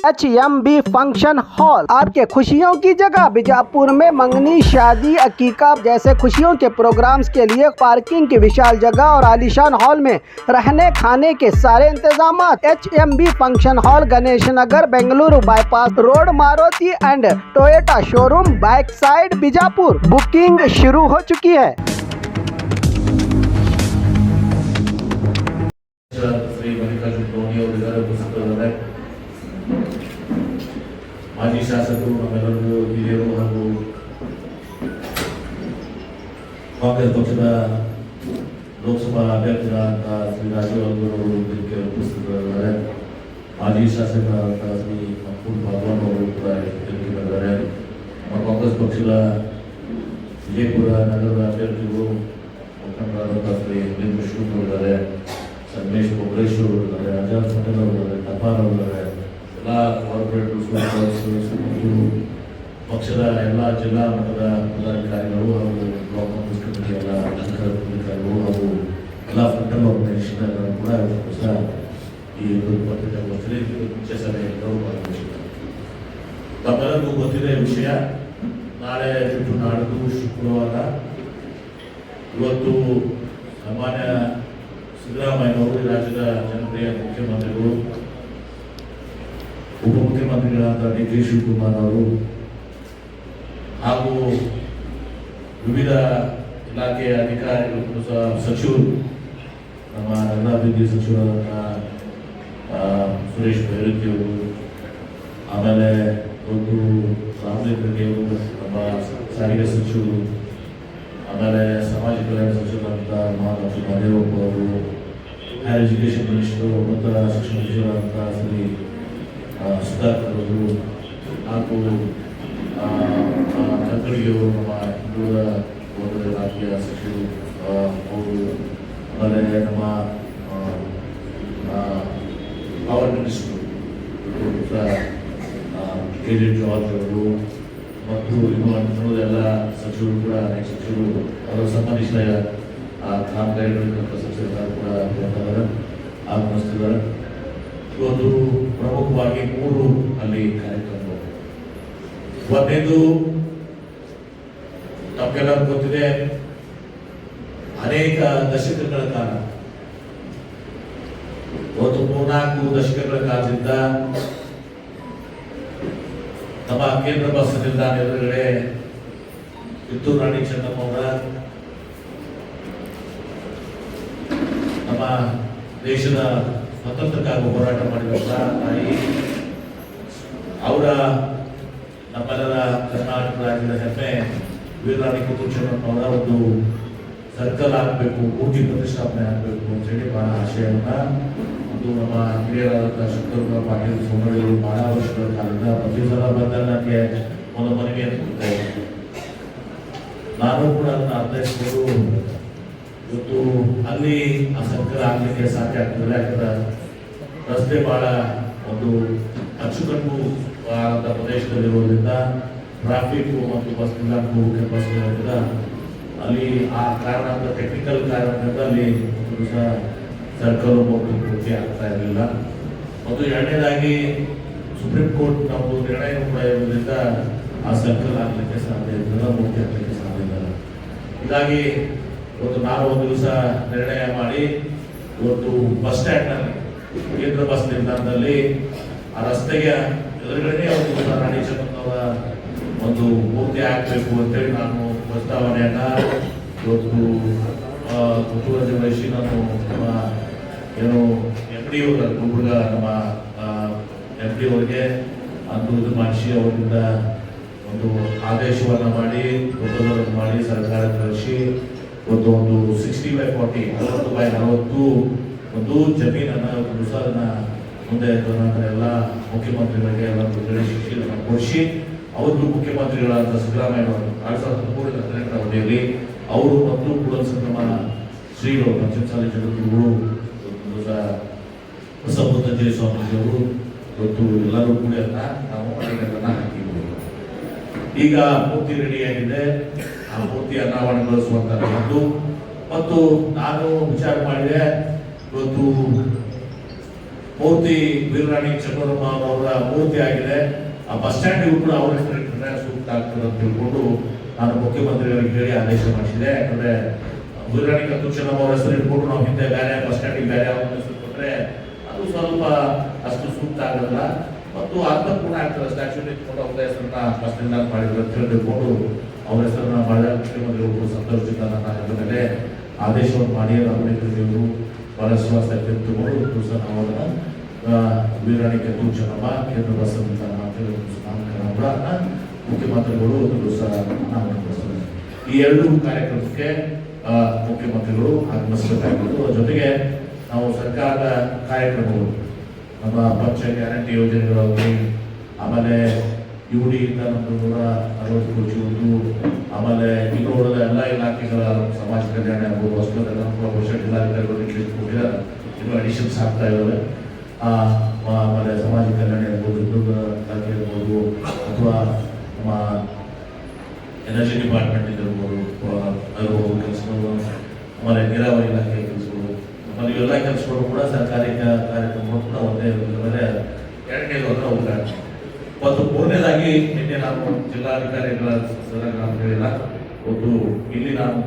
HMB function hall आपके खुशियों की जगह। बीजापुर में मंगनी, शादी, अकीका जैसे खुशियों के प्रोग्राम्स के लिए पार्किंग की विशाल जगह और आलीशान हॉल में रहने खाने के सारे इंतजाम। HMB function hall Ganesh Nagar, Bengaluru bypass road, Maruti and Toyota showroom, back side, Bijapur. Booking शुरू हो चुकी है। ಮಾಜಿ ಶಾಸಕರು ನಮ್ಮೆಲ್ಲರಿಗೂ ಹಿರಿಯರು ಹಾಗೂ ಕಾಂಗ್ರೆಸ್ ಪಕ್ಷದ ಲೋಕಸಭಾ ಅಭ್ಯರ್ಥಿಗಳಾದ ಶ್ರೀ ರಾಜೀವ್ ಅವರು ಇದಕ್ಕೆ ಉಪಸ್ಥಿತರಿದ್ದಾರೆ. ಮಾಜಿ ಶಾಸಕರಾದ ಶ್ರೀ ಮಕ್ಕಳು ಭಗವಾನ್ ಅವರು ಕೂಡ ಇದ್ದಾರೆ. ಕಾಂಗ್ರೆಸ್ ಪಕ್ಷದ ವಿಜಯಪುರ ನಗರದ ಅಭ್ಯರ್ಥಿಗಳು ಮುಖಂಡರಾದಂತಹ ಶ್ರೀ ವಿಶ್ವನಾಥ್ ಅವರಿದ್ದಾರೆ, ಸಂಗಮೇಶ್ ಕೊಬ್ರೇಶ್ವರ್ ಅವರಿದ್ದಾರೆ, ಆಜಾದ್ ಪಟೇಲ್ ಅವರಿದ್ದಾರೆ, ಟಪಾಲ್ ಅವರಿದ್ದಾರೆ. ಎಲ್ಲ ಕಾರ್ಪೊರೇಟರ್ಸ್ ಪಕ್ಷದ ಎಲ್ಲ ಜಿಲ್ಲಾ ಮಟ್ಟದ ಪದಾಧಿಕಾರಿಗಳು ಹಾಗೂ ಬ್ಲಾಕ್ ಕಾಂಗ್ರೆಸ್ ಕಮಿಟಿ ಎಲ್ಲ ಅಧಿಕಾರಿಗಳು ಹಾಗೂ ಎಲ್ಲ ಫ್ರಂಟಲ್ ಆರ್ಗನೈಸೇಷನ್ ಕೂಡ ಸಹ ಈ ಪತ್ರಿಕಾಗೋಷ್ಠಿಯಲ್ಲಿ ಮುಖ್ಯ ಸಭೆಯನ್ನು ಭಾಗವಹಿಸಿದ್ದಾರೆ. ತಮ್ಮೆಲ್ಲರಿಗೂ ಗೊತ್ತಿದೆ ವಿಷಯ. ನಾಳೆ ಬಿಟ್ಟು ನಾಡಿದ್ದು ಶುಕ್ರವಾರ ಇವತ್ತು ಸಾಮಾನ್ಯ ಸಿದ್ದರಾಮಯ್ಯನವರು ರಾಜ್ಯದ ಜನಪ್ರಿಯ ಮುಖ್ಯಮಂತ್ರಿಗಳು, ಉಪಮುಖ್ಯಮಂತ್ರಿಗಳಾದ ಡಿ.ಕೆ. ಶಿವಕುಮಾರ್ ಅವರು ಹಾಗೂ ವಿವಿಧ ಇಲಾಖೆಯ ಅಧಿಕಾರಿಗಳು ಸಹ ಸಚಿವರು, ನಮ್ಮ ನಗರಾಭಿವೃದ್ಧಿ ಸಚಿವರಾದ ಸುರೇಶ್ ಭೈರತಿ ಅವರು, ಆಮೇಲೆ ಒಂದು ರಾಮಲಿಂಗ ಅವರು, ನಮ್ಮ ಸಾರಿಗೆ ಸಚಿವರು, ಆಮೇಲೆ ಸಮಾಜ ಕಲ್ಯಾಣ ಸಚಿವರಾದಂಥ ಮಹಾಲಕ್ಷ್ಮಿ ಮಹದೇವಪ್ಪ ಅವರು, ಹೈಯರ್ ಎಜುಕೇಷನ್ ಮಿನಿಸ್ಟರ್ ಉನ್ನತ ಶಿಕ್ಷಣ ಸಚಿವರಾದಂಥ ಶ್ರೀ ಸುಧಾಕರ್ ಅವರು ಹಾಗೂ ಕಕ್ಕಡಿಯವರು, ನಮ್ಮ ಹಿಂದುಳಿದ ವರ್ಗದ ಇಲಾಖೆಯ ಸಚಿವರು ಅವರು, ಆಮೇಲೆ ನಮ್ಮ power minister K J George ಅವರು ಮತ್ತು ಇನ್ನೂ ಎಲ್ಲ ಸಚಿವರು ಕೂಡ ಅನೇಕ ಸಚಿವರು ಅವರ ಸಂಬಂಧಿಸಿದ ಕಾಮಗಾರಿಗಳಿಂದ ಸಚಿವರು ಕೂಡ ಆಗಮಿಸ್ತಿದ್ದಾರೆ. ಇವತ್ತು ಪ್ರಮುಖವಾಗಿ 3 ಅಲ್ಲಿ ಕಾರ್ಯಕ್ರಮಗಳು. ಒಂದೇದು ನಮಗೆಲ್ಲರೂ ಗೊತ್ತಿದೆ, ಅನೇಕ ದಶಕಗಳ ಕಾಲ, ಒಂದು 3-4 ದಶಕಗಳ ಕಾಲದಿಂದ ನಮ್ಮ ಕೇಂದ್ರ ಬಸ್ ನಿಲ್ದಾಣ ಎದುರುಗಡೆ ಕಿತ್ತೂರು ರಾಣಿ ಚೆನ್ನಮ್ಮವರ ನಮ್ಮ ದೇಶದ ಸ್ವತಂತ್ರಕ್ಕಾಗಿ ಹೋರಾಟ ಮಾಡಿದಂಥ ತಾಯಿ ಅವರ ನಮ್ಮೆಲ್ಲರ ಕರ್ನಾಟಕ ರಾಜ್ಯದ ಹೆಮ್ಮೆ ವೀರರಾಣಿ ಕಿತ್ತೂರು ಚೆನ್ನಮ್ಮನವರ ಒಂದು ಸರ್ಕಲ್ ಆಗಬೇಕು, ಮೂರ್ತಿ ಪ್ರತಿಷ್ಠಾಪನೆ ಆಗಬೇಕು ಅಂತೇಳಿ ಬಹಳ ಆಶಯವನ್ನ ಒಂದು ನಮ್ಮ ಹಿರಿಯರಾದಂಥ ಶಂಕರಗೌಡ ಪಾಟೀಲ್ ಸೋಮಳಿಯವರು ಬಹಳ ವರ್ಷಗಳ ಕಾಲದಿಂದ ಪ್ರತಿ ಸಲ ಬಂದಾಗ ನನಗೆ ಒಂದು ಮನವಿಯನ್ನು ಕೊಡ್ತಾರೆ. ನಾನು ಕೂಡ ಅದನ್ನು ಅರ್ಥೈಸಿಕೊಂಡು ಇವತ್ತು ಅಲ್ಲಿ ಆ ಸರ್ಕಲ್ ಆಗಲಿಕ್ಕೆ ಸಾಧ್ಯ ಆಗ್ತದೆ. ಯಾಕಂದ್ರೆ ರಸ್ತೆ ಬಹಳ ಒಂದು ಅಚ್ಚುಕಟ್ಟು ಆದಂಥ ಪ್ರದೇಶದಲ್ಲಿರೋದ್ರಿಂದ ಟ್ರಾಫಿಕ್ ಮತ್ತು ಬಸ್ ನಿಲ್ದಾಣಕ್ಕೆ ಹೋಗೋಕ್ಕೆ ಬಸ್ ಇರೋದ್ರಿಂದ ಅಲ್ಲಿ ಆ ಕಾರಣದಿಂದ, ಟೆಕ್ನಿಕಲ್ ಕಾರಣದಿಂದ ಅಲ್ಲಿ ಒಂದು ಸಹ ಸರ್ಕಲ್ ಹೋಗೋದು ಪೂರ್ತಿ ಆಗ್ತಾ ಇರಲಿಲ್ಲ. ಮತ್ತು ಎರಡನೇದಾಗಿ ಸುಪ್ರೀಂ ಕೋರ್ಟ್ ನಮ್ಮದು ನಿರ್ಣಯ ಕೂಡ ಇರೋದ್ರಿಂದ ಆ ಸರ್ಕಲ್ ಆಗಲಿಕ್ಕೆ ಸಾಧ್ಯ ಇರಲಿಲ್ಲ, ಮೂರ್ತಿ ಆಗಲಿಕ್ಕೆ ಸಾಧ್ಯ ಇಲ್ಲ. ಹೀಗಾಗಿ ಇವತ್ತು ನಾನು ಒಂದು ದಿವಸ ನಿರ್ಣಯ ಮಾಡಿ ಇವತ್ತು ಬಸ್ ಸ್ಟ್ಯಾಂಡ್ನಲ್ಲಿ, ಕೇಂದ್ರ ಬಸ್ ನಿಲ್ದಾಣದಲ್ಲಿ ಆ ರಸ್ತೆಗೆ ಎದುರುಗಡೆ ಒಂದು ರಾಣಿ ಚೆನ್ನಮ್ಮನವರ ಒಂದು ಮೂರ್ತಿ ಹಾಕಬೇಕು ಅಂತೇಳಿ ನಾನು ಪ್ರಸ್ತಾವನೆಯನ್ನ ಇವತ್ತು ಮುತುವರ್ಜಿ ವಹಿಸಿ ನಾನು ನಮ್ಮ ಏನು MD ಗುಲ್ಬರ್ಗ ನಮ್ಮ MD ಅವರಿಗೆ ಇದು ಮಾಡಿಸಿ ಅವರಿಂದ ಒಂದು ಆದೇಶವನ್ನ ಮಾಡಿ ಪ್ರಪೋಸಲ್ ಮಾಡಿ ಸರ್ಕಾರ ಕಳಿಸಿ ಇವತ್ತು ಒಂದು 60/40 60/40 ಒಂದು ಜಮೀನನ್ನ ದಿವಸ ಅದನ್ನ ಮುಂದೆ ಎಲ್ಲ ಮುಖ್ಯಮಂತ್ರಿಗಳಿಗೆ ಎಲ್ಲ ಶಿಕ್ಷಣ ಕೊಡಿಸಿ ಅವರು ಮುಖ್ಯಮಂತ್ರಿಗಳಾದ ಸಿದ್ದರಾಮಯ್ಯನವರು 2013 ಅವಧಿಯಲ್ಲಿ ಅವರು ಮತ್ತು ಕೂಡಲ ಸಂಗಮ ಶ್ರೀಗಳು ಪಂಚಮಸಾಲಿ ಜಗದ್ಗುರುಗಳು ಬಸವಬುದ್ಧ ಸ್ವಾಮೀಜಿಯವರು ಇವತ್ತು ಎಲ್ಲರೂ ಕೂಡ ನಾವು ಅದನ್ನ ಹಾಕಿದ್ದೀವಿ. ಈಗ ಮೂರ್ತಿ ರೆಡಿಯಾಗಿದೆ. ಆ ಮೂರ್ತಿ ಅನಾವರಣಗೊಳಿಸುವಂತದ್ದು ಮತ್ತು ನಾನು ವಿಚಾರ ಮಾಡಿದೆ, ಇವತ್ತು ಮೂರ್ತಿ ವೀರರಾಣಿ ಚೆನ್ನಮ್ಮ ಅವರ ಮೂರ್ತಿ ಆಗಿದೆ. ಆ ಬಸ್ ಸ್ಟ್ಯಾಂಡಿಗೂ ಕೂಡ ಅವರ ಹೆಸರಿಟ್ಟರೆ ಸೂಕ್ತ ಆಗ್ತದೆ ಅಂತ ತಿಳ್ಕೊಂಡು ನಾನು ಮುಖ್ಯಮಂತ್ರಿಗಳಿಗೆ ಹೇಳಿ ಆದೇಶ ಮಾಡಿಸಿದೆ. ಯಾಕಂದ್ರೆ ವೀರರಾಣಿ ಕತ್ತೂರು ಚೆನ್ನಮ್ಮ ಅವರ ಹೆಸರು ಇಟ್ಕೊಂಡು ನಾವು ಹಿಂದೆ ಬೇರೆ ಬಸ್ ಸ್ಟ್ಯಾಂಡಿಗೆ ಬೇರೆ ಅವ್ರ ಹೆಸರು ಕೊಟ್ಟರೆ ಅದು ಸ್ವಲ್ಪ ಅಷ್ಟು ಸೂಕ್ತ ಆಗೋದಿಲ್ಲ ಮತ್ತು ಅರ್ಥಪೂರ್ಣ ಆಗ್ತದೆ. ಸ್ಟ್ಯಾಚ್ಯೂ ಇಟ್ಕೊಂಡು ಅವ್ರ ಹೆಸರನ್ನ ಬಸ್ ಸ್ಟ್ಯಾಂಡ್ ಮಾಡಿದ್ರು ಅಂತ ತಿಳ್ಕೊಂಡು ಅವ್ರ ಹೆಸರನ್ನ ಮಾಡಿದಾಗ ಮುಖ್ಯಮಂತ್ರಿಗಳು ಸಂತೋಷದಿಂದ ನನ್ನ ಮೇಲೆ ಆದೇಶವನ್ನು ಮಾಡಿ ರಾಮಲಿಂಗದೇವರು ಬಹಳ ವಿಶ್ವಾಸ ತೆಗೆದುಕೊಂಡು ಸಹ ನಾವು ಅದನ್ನು ವೀರರಾಣಿ ಕತ್ತೂರು ಚೆನ್ನಮ್ಮ ಕೇಂದ್ರ ಬಸ್ ನಾಮಕರಣ ಕೂಡ ಮುಖ್ಯಮಂತ್ರಿಗಳು ಸಹ ನಾಮಕರಿಸಿದ್ದಾರೆ. ಈ ಎರಡು ಕಾರ್ಯಕ್ರಮಕ್ಕೆ ಮುಖ್ಯಮಂತ್ರಿಗಳು ಆಗಮಿಸಬೇಕಾಗಿತ್ತು. ಅದರ ಜೊತೆಗೆ ನಾವು ಸರ್ಕಾರದ ಕಾರ್ಯಕ್ರಮಗಳು ನಮ್ಮ ಪಂಚ ಗ್ಯಾರಂಟಿ ಯೋಜನೆಗಳಾಗಲಿ, ಆಮೇಲೆ ಯುಡಿಯಿಂದ ನಮ್ಮದು 160 ಕೋಟಿ ಒಂದು, ಆಮೇಲೆ ಇನ್ನೂ ಉಳಿದ ಎಲ್ಲ ಇಲಾಖೆಗಳ ಸಮಾಜ ಕಲ್ಯಾಣ ಆಗ್ಬೋದು, ಹೊಸಕೋಟೆಲ್ಲ ಬಹುಶಃ ಜಿಲ್ಲಾಧಿಕಾರಿಗಳು ಕೊಟ್ಟಿದ್ದಾರೆ, ಇನ್ನೂ ಅಡಿಷನ್ಸ್ ಆಗ್ತಾ ಇದ್ದಾವೆ. ಆಮೇಲೆ ಸಮಾಜ ಕಲ್ಯಾಣ ಇರ್ಬೋದು, ಉದ್ಯೋಗ ಇಲಾಖೆ ಇರ್ಬೋದು, ಅಥವಾ ನಮ್ಮ ಎನರ್ಜಿ ಡಿಪಾರ್ಟ್ಮೆಂಟ್ ಇರ್ಬೋದು ಕೆಲಸಗಳು, ಆಮೇಲೆ ನೀರಾವರಿ ಇಲಾಖೆ ಕೆಲಸಗಳು, ಆಮೇಲೆ ಇವೆಲ್ಲ ಕೆಲಸಗಳು ಕೂಡ ಸರ್ಕಾರಿ ಕಾರ್ಯಕ್ರಮಗಳು ಕೂಡ ಒಂದೇ ಇರೋದ್ರಿಂದ ಎರಡನೇದು ಅಂದ್ರೆ ಉದ್ಘಾಟನೆ. ಮತ್ತು ಮೂರನೇದಾಗಿ ನಿನ್ನೆ ನಾನು ಜಿಲ್ಲಾಧಿಕಾರಿಗಳ ನಾನು ಹೇಳಿಲ್ಲ, ಒಂದು ಇಲ್ಲಿ ನಾನು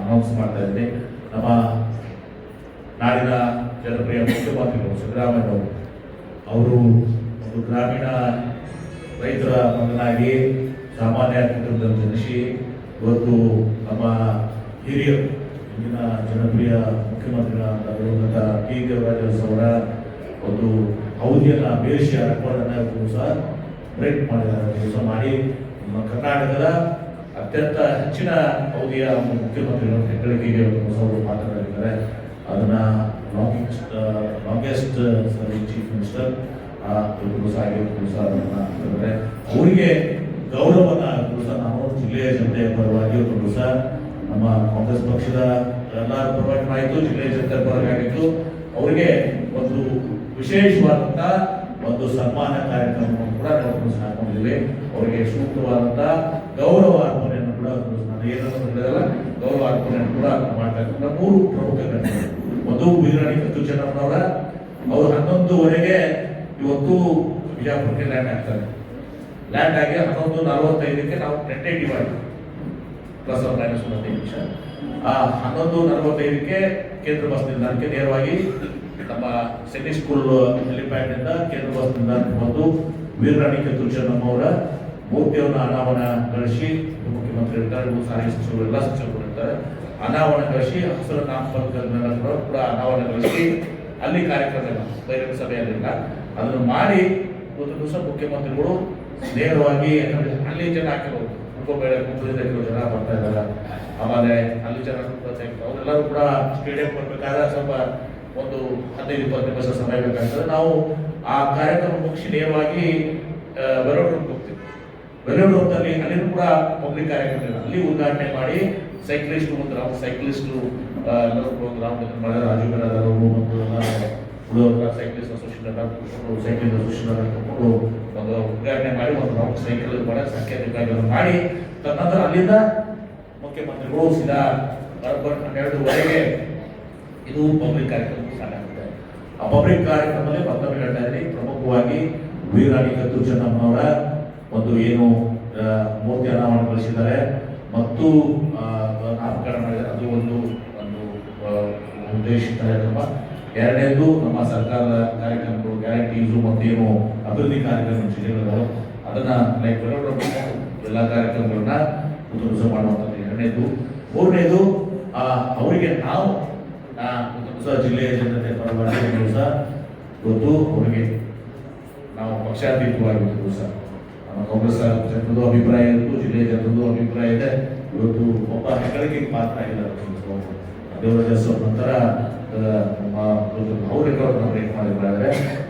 ಅನೌನ್ಸ್ ಮಾಡ್ತಾ ಇದ್ದೀನಿ. ನಮ್ಮ ನಾಡಿನ ಜನಪ್ರಿಯ ಮುಖ್ಯಮಂತ್ರಿಗಳು ಸಿದ್ದರಾಮಯ್ಯ ಅವರು ಒಂದು ಗ್ರಾಮೀಣ ರೈತರ ಮಗನಾಗಿ ಸಾಮಾನ್ಯ ಕುಟುಂಬದಲ್ಲಿ ಜನಿಸಿ ಇವತ್ತು ನಮ್ಮ ಹಿರಿಯರು ಇಂದಿನ ಜನಪ್ರಿಯ ಮುಖ್ಯಮಂತ್ರಿಗಳಾದಂಥ ಟಿ ದೇವರಾಜ ಅವರ ಒಂದು ಅವಧಿಯನ್ನು ಬೇರಿಸಿ ರೆಕಾರ್ಡನ್ನು ಸಹ ಬ್ರೇಕ್ ಮಾಡಿದ್ದಾರೆ. ಕೆಲಸ ಮಾಡಿ ನಮ್ಮ ಕರ್ನಾಟಕದ ಅತ್ಯಂತ ಹೆಚ್ಚಿನ ಅವಧಿಯ ಮುಖ್ಯಮಂತ್ರಿಗಳ ಹೆಗ್ಗಳಿಕೆಗೆ ಅವರು ಮಾತನಾಡಿದ್ದಾರೆ. ಅದನ್ನು ಲಾಂಗೆಸ್ಟ್ ಸರ್ವಿಸ್ ಚೀಫ್ ಮಿನಿಸ್ಟರ್ ಸಹ ಆಗಿದ್ದಾರೆ. ಅವರಿಗೆ ಗೌರವವನ್ನು ಸಹ ನಾವು ಜಿಲ್ಲೆಯ ಜನತೆಯ ಪರವಾಗಿ ಸಹ ನಮ್ಮ ಕಾಂಗ್ರೆಸ್ ಪಕ್ಷದ ಎಲ್ಲರ ಪರವಾಗಿ ಆಯಿತು, ಜಿಲ್ಲೆಯ ಜನತೆಯ ಪರವಾಗಿ ಆಗಿತ್ತು. ಅವರಿಗೆ ಒಂದು ವಿಶೇಷವಾದಂಥ ಒಂದು ಸನ್ಮಾನ ಕಾರ್ಯಕ್ರಮವನ್ನು ಕೂಡ ನಾವು ಹಾಕೊಂಡಿದ್ದೀವಿ. ಅವರಿಗೆ ಸೂಕ್ತವಾದಂಥ ಗೌರವ ಅರ್ಪಣೆಯನ್ನು ಕೂಡ ನಾನು ಏನನ್ನು ಹೇಳಿದಲ್ಲ, ಗೌರವ ಅರ್ಪಣೆಯನ್ನು ಕೂಡ ಮಾಡ್ತಕ್ಕಂಥ 3 ಪ್ರಮುಖ ಘಟನೆಗಳು. ಒಂದು ವೀರರಾಣಿ ಕತ್ತೂರು ಚೆನ್ನಮ್ಮನವರ ಅವರು 11:15 ಇವತ್ತು ಬಿಜಾಪುರಕ್ಕೆ ಲ್ಯಾಂಡ್ ಆಗ್ತಾರೆ. ಲ್ಯಾಂಡ್ ಆಗಿ 11:45 ನಾವು ಟೆಂಟೇಟಿವ್ ಆಗಿ ಪ್ಲಸ್ ಆರ್ ಮೈನಸ್ 15 ನಿಮಿಷ 11:45 ಕೇಂದ್ರ ಬಸ್ ನಿಲ್ದಾಣಕ್ಕೆ ನೇರವಾಗಿ ನಮ್ಮ ಸೆಂಟ್ರಿ ಸ್ಕೂಲ್ ಹೆಲಿಪ್ಯಾಡ್ನಿಂದ ಕೇಂದ್ರ ಬಸ್ ನಿಲ್ದಾಣಕ್ಕೆ ಬಂದು ವೀರರಾಣಿ ಕತ್ತೂರು ಚೆನ್ನಮ್ಮ ಅವರ ಮೂರ್ತಿಯನ್ನು ಅನಾವರಣಗೊಳಿಸಿ, ಮುಖ್ಯಮಂತ್ರಿಗಳು, ಸಾರಿಗೆ ಸಚಿವರು, ಎಲ್ಲ ಸಚಿವರು ಇರ್ತಾರೆ, ಅನಾವರಣಗೊಳಿಸಿ ಹಸಿರು ನಾಮಫಲಕಗಳನ್ನು ಕೂಡ ಅನಾವರಣಗೊಳಿಸಿ ಅಲ್ಲಿ ಕಾರ್ಯಕ್ರಮ ಬಹಿರಂಗ ಸಭೆಯಲ್ಲಿಲ್ಲ ಅದನ್ನು ಮಾಡಿ ಒಂದು ದಿವಸ ಮುಖ್ಯಮಂತ್ರಿಗಳು ನೇರವಾಗಿ, ಯಾಕಂದ್ರೆ ಅಲ್ಲಿ ಜನ ಹಾಕಿರೋದು ಕುಂಭಮೇಳ ಕುಂಭದಿಂದ ಕೆಲವು ಜನ ಬರ್ತಾ ಇದ್ದಾರೆ, ಆಮೇಲೆ ಅಲ್ಲಿ ಜನ ಅವರೆಲ್ಲರೂ ಕೂಡ ಸ್ಟೇಡಿಯಂ ಬರ್ಬೇಕಾದ್ರೆ ಸ್ವಲ್ಪ ಒಂದು 15-20 ನಿಮಿಷ ಸಮಯ ಬೇಕಾಗ್ತದೆ. ನಾವು ಆ ಕಾರ್ಯಕ್ರಮ ಮುಗಿಸಿ ನೇರವಾಗಿ ವೆಲೋಡ್ ರೂಮ್ಗೆ ಹೋಗ್ತೀವಿ. ವೆಲೋಡ್ ರೂಮ್ನಲ್ಲಿ ಅಲ್ಲಿನೂ ಕೂಡ ಪಬ್ಲಿಕ್ ಕಾರ್ಯಕ್ರಮ ಇಲ್ಲ, ಅಲ್ಲಿ ಉದ್ಘಾಟನೆ ಮಾಡಿ ಸೈಕ್ಲಿಸ್ಟ್ ಒಂದು ರೌಂಡ್, ಸೈಕ್ಲಿಸ್ಟು ಎಲ್ಲರೂ ಒಂದು ರೌಂಡ್ ಮಾಡಿದ್ರೆ ರಾಜೀವ್ ಗರಾದರು ಮತ್ತು ಉಳಿದವರ ಸೈಕ್ಲಿಸ್ಟ್ ಅಸೋಸಿಯೇಷನ್ ಸೈಕ್ಲಿಂಗ್ ಅಸೋಸಿಯೇಷನ್ ಕರ್ಕೊಂಡು ಒಂದು ಉದ್ಘಾಟನೆ ಮಾಡಿ ಒಂದು ರೌಂಡ್ ಸೈಕಲ್ ಮಾಡಿ ಸಾಂಕೇತಿಕವಾಗಿ ಮಾಡಿ ತದನಂತರ ಅಲ್ಲಿಂದ ಮುಖ್ಯಮಂತ್ರಿಗಳು ಸೀದಾ 12:30 ಇದು ಪಬ್ಲಿಕ್ ಕಾರ್ಯಕ್ರಮ ಸ್ಟಾರ್ಟ್ ಆಗುತ್ತೆ. ಆ ಪಬ್ಲಿಕ್ ಕಾರ್ಯಕ್ರಮದಲ್ಲಿ 19 ಗಂಟೆಯಲ್ಲಿ ಪ್ರಮುಖವಾಗಿ ವೀರರಾಣಿ ಕತ್ತೂರು ಚೆನ್ನಮ್ಮನವರ ಒಂದು ಏನು ಮೂರ್ತಿ ಅನಾವರಣಗೊಳಿಸಿದ್ದಾರೆ ಮತ್ತು ನಾಮಕರಣ ಮಾಡಿದ್ದಾರೆ, ಅದು ಒಂದು ಉದ್ದೇಶಿತ ಕಾರ್ಯಕ್ರಮ. ಎರಡನೇದು ನಮ್ಮ ಸರ್ಕಾರದ ಕಾರ್ಯಕ್ರಮಗಳು, ಗ್ಯಾರಂಟೀಸು ಮತ್ತು ಏನು ಅಭಿವೃದ್ಧಿ ಕಾರ್ಯಕ್ರಮ ಜಿಲ್ಲೆಗಳು ಅದನ್ನ ಲೈಕ್ ಎಲ್ಲ ಕಾರ್ಯಕ್ರಮಗಳನ್ನ ಉತ್ತರಿಸ ಮಾಡುವಂಥದ್ದು ಎರಡನೇದು. ಮೂರನೇದು ಅವರಿಗೆ ನಾವು ಜಿಲ್ಲೆಯ ಜನತೆ ಪರವಾಗಿ ಸಹ ಇವತ್ತು ಅವರಿಗೆ ನಾವು ಪಕ್ಷಾತೀತವಾಗಿರ್ತೀವಿ ಸಹ ನಮ್ಮ ಕಾಂಗ್ರೆಸ್ ಜನರದ್ದು ಅಭಿಪ್ರಾಯ ಇತ್ತು, ಜಿಲ್ಲೆಯ ಜನರದ್ದು ಅಭಿಪ್ರಾಯ ಇದೆ. ಇವತ್ತು ಒಬ್ಬ ಹೆಗ್ಗಳಿಕೆಗೆ ಪಾತ್ರ ಆಗಿದ್ದಾರೆ ದೇವರಾಜ ನಂತರ ಅವರಿಗೆ ಮಾಡಿದ್ದಾರೆ.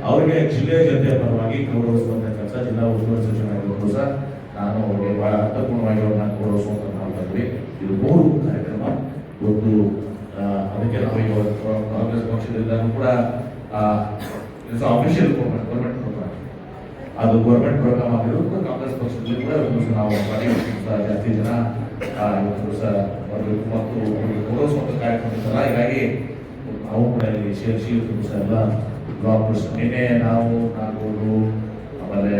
ಅವರಿಗೆ ಜಿಲ್ಲೆಯ ಜನತೆಯ ಪರವಾಗಿ ಗೌರವಿಸುವಂಥ ಕೆಲಸ ಜಿಲ್ಲಾ ಉಸ್ತುವಾರಿ ಸಚಿವರಾಗಿರ್ಬೋದು ಸಹ ನಾನು ಅವರಿಗೆ ಬಹಳ ಅರ್ಥಪೂರ್ಣವಾಗಿ ಅವ್ರನ್ನ ಗೌರವಿಸುವಂತ ಮಾಡ್ತಾ ಇದ್ವಿ. ಇದು 3 ಕಾರ್ಯಕ್ರಮ ಇವತ್ತು. ಅದಕ್ಕೆ ನಾವು ಈಗ ಕಾಂಗ್ರೆಸ್ ಪಕ್ಷದಿಂದಲೂ ಕೂಡ ಅಫಿಷಿಯಲ್ ಗೌರ್ಮೆಂಟ್ ಪ್ರೋಗ್ರಾಮ್, ಅದು ಗೌರ್ಮೆಂಟ್ ಪ್ರೋಗ್ರಾಮ್ ಆಗಿರೋದು ಕೂಡ ಕಾಂಗ್ರೆಸ್ ಪಕ್ಷದಲ್ಲಿ ಕೂಡ ಇವತ್ತು ನಾವು ಜಾಸ್ತಿ ಜನ ಇವತ್ತು ಸಹ ಬರಬೇಕು ಮತ್ತು ಗೌರವಿಸುವಂಥ ಕಾರ್ಯಕ್ರಮ ಇತ್ತಲ್ಲ, ಹೀಗಾಗಿ ನಾವು ಕೂಡ ಇಲ್ಲಿ ಸೇರಿಸಿ ಇವತ್ತು ಸಹ ಎಲ್ಲ ಡಾಕ್ಟರ್ಸ್ ನಿನ್ನೆ ನಾವು ನಾಗೂರು ಆಮೇಲೆ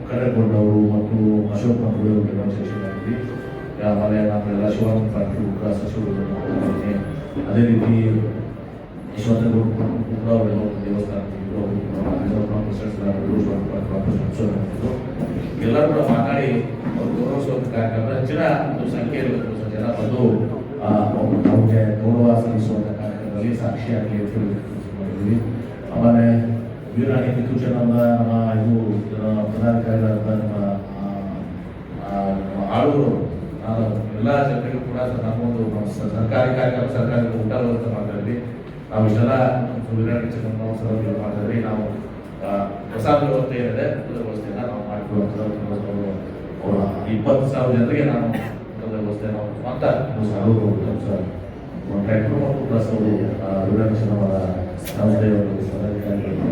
ಕಡೆಗೊಂಡವರು ಮತ್ತು ಅಶೋಕ್ ಮಂಗಳೂರು ಸೆಕ್ಷನ್ ಮಾಡಿದ್ವಿ. ಆಮೇಲೆ ನಮ್ಮೆಲ್ಲ ಶಿವಾನಂದ ಪಾಟೀಲ್ ಕೂಡ ಸಚಿವರು ಮಾಡಿದ್ದೀನಿ. ಅದೇ ರೀತಿ ಯಶವಂತಗೌಡ ದೇವಸ್ಥಾನ ಎಲ್ಲರೂ ಕೂಡ ಮಾತಾಡಿ ಅವರು ಗೌರವಿಸುವಂಥ ಕಾರ್ಯಕ್ರಮ ಹೆಚ್ಚಿನ ಒಂದು ಸಂಖ್ಯೆಯಲ್ಲಿ ಜನ ಬಂದು ನಮಗೆ ಗೌರವ ಸಲ್ಲಿಸುವಂಥ ಕಾರ್ಯಕ್ರಮದಲ್ಲಿ ಸಾಕ್ಷಿಯಾಗಲಿ ಅಂತ ಮಾಡಿದ್ವಿ. ಆಮೇಲೆ ವೀರಾಣಿ ಕಿತ್ತೂರು ಚೆನ್ನಮ್ಮ ನಮ್ಮ ಇದು ಪದಾಧಿಕಾರಿಗಳಾದ ನಮ್ಮ ಆಳೂರು ಎಲ್ಲ ಜನರಿಗೂ ಕೂಡ ನಮ್ಮೊಂದು ಸರ್ಕಾರಿ ಕಾರ್ಯಕ್ರಮ ಸರ್ಕಾರಿ ಊಟ ವ್ಯವಸ್ಥೆ ಮಾಡ್ತಾಯಿದ್ವಿ. ನಾವು ಇಷ್ಟೆಲ್ಲ ವೀರಾಣಿ ಚೆನ್ನಮ್ಮ ಸಭೆಗಳು ಮಾಡ್ತಾಯಿದ್ವಿ. ನಾವು ಹೊಸ ವ್ಯವಸ್ಥೆ ಏನಿದೆ ವ್ಯವಸ್ಥೆಯನ್ನು ನಾವು ಮಾಡಿಕೊಳ್ಳುವಂಥದ್ದು 20,000 ಜನರಿಗೆ ನಾವು ವ್ಯವಸ್ಥೆ ನಾವು ಸ್ವಂತ ಟ್ರ್ಯಾಕ್ಟರ್ ಮತ್ತು ಪ್ಲಸ್ ಅವರು ವೀರಾಣಿ ಚೆನ್ನಮ್ಮರ ಸಂಸ್ಥೆಯ ಒಂದು ಪದಾಧಿಕಾರಿಗಳಿಗೆ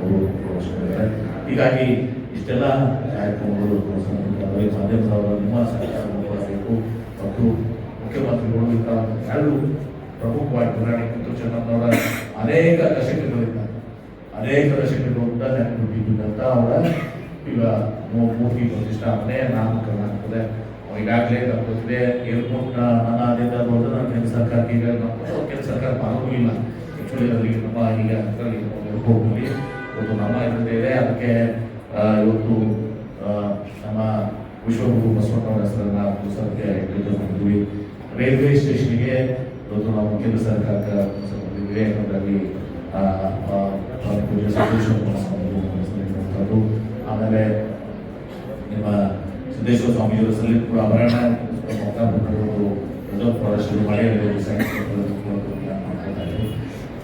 ಅವರು ಘೋಷಿಸಿದ್ದಾರೆ. ಹೀಗಾಗಿ ಇಷ್ಟೆಲ್ಲ ಕಾರ್ಯಕ್ರಮಗಳು ಮಾಧ್ಯಮದವರು ನಿಮ್ಮ ಸಹಕಾರವನ್ನು ಕೊಡಬೇಕು ಮತ್ತು ಮುಖ್ಯಮಂತ್ರಿಗಳು ಎರಡು ಪ್ರಮುಖವಾಗಿ ವೀರಾಣಿ ಕಿತ್ತೂರು ಚೆನ್ನಮ್ಮನವರ ಅನೇಕ ದಶಕಗಳಿಂದ ನೆನಪಿಟ್ಟಿದ್ದಂಥ ಅವರ ಈಗ ಮೂರ್ತಿ ಪ್ರತಿಷ್ಠಾಪನೆ ನಾಮಕರಣ ಆಗ್ತದೆ. ಈಗಾಗಲೇ ಗೊತ್ತಿದೆ ಏರ್ಪೋರ್ಟ್ನ ನನ್ನ ಆದ್ಯತೆ ಬಂದು ನಾನು ಕೇಂದ್ರ ಸರ್ಕಾರಕ್ಕೆ ಈಗ ಕೇಂದ್ರ ಸರ್ಕಾರ ಪಾಲ್ಗೊಳ್ಳಿಲ್ಲ. ಆ್ಯಕ್ಚುಲಿ ಅದರಲ್ಲಿ ನಮ್ಮ ಈಗ ಏರ್ಪೋರ್ಟ್ನಲ್ಲಿ ಇವತ್ತು ನಮ್ಮ ಇದರಿಂದ ಇದೆ. ಅದಕ್ಕೆ ಇವತ್ತು ನಮ್ಮ ವಿಶ್ವಗುರು ಬಸವಣ್ಣವರ ಹೆಸರನ್ನು ಪುಸ್ತಕಕ್ಕೆ ಮಾಡಿದ್ವಿ. ರೈಲ್ವೆ ಸ್ಟೇಷನ್ಗೆ ಇವತ್ತು ನಾವು ಕೇಂದ್ರ ಸರ್ಕಾರಕ್ಕೆ ಬಂದಿದ್ವಿ. ಅದರಲ್ಲಿ ಆಮೇಲೆ ನಿಮ್ಮ ಸಿದ್ದೇಶ್ವರ ಸ್ವಾಮಿಯವರ ಹೆಸರಲ್ಲಿ ಕೂಡ ಅಭರಣ ಶುರು ಮಾಡಿ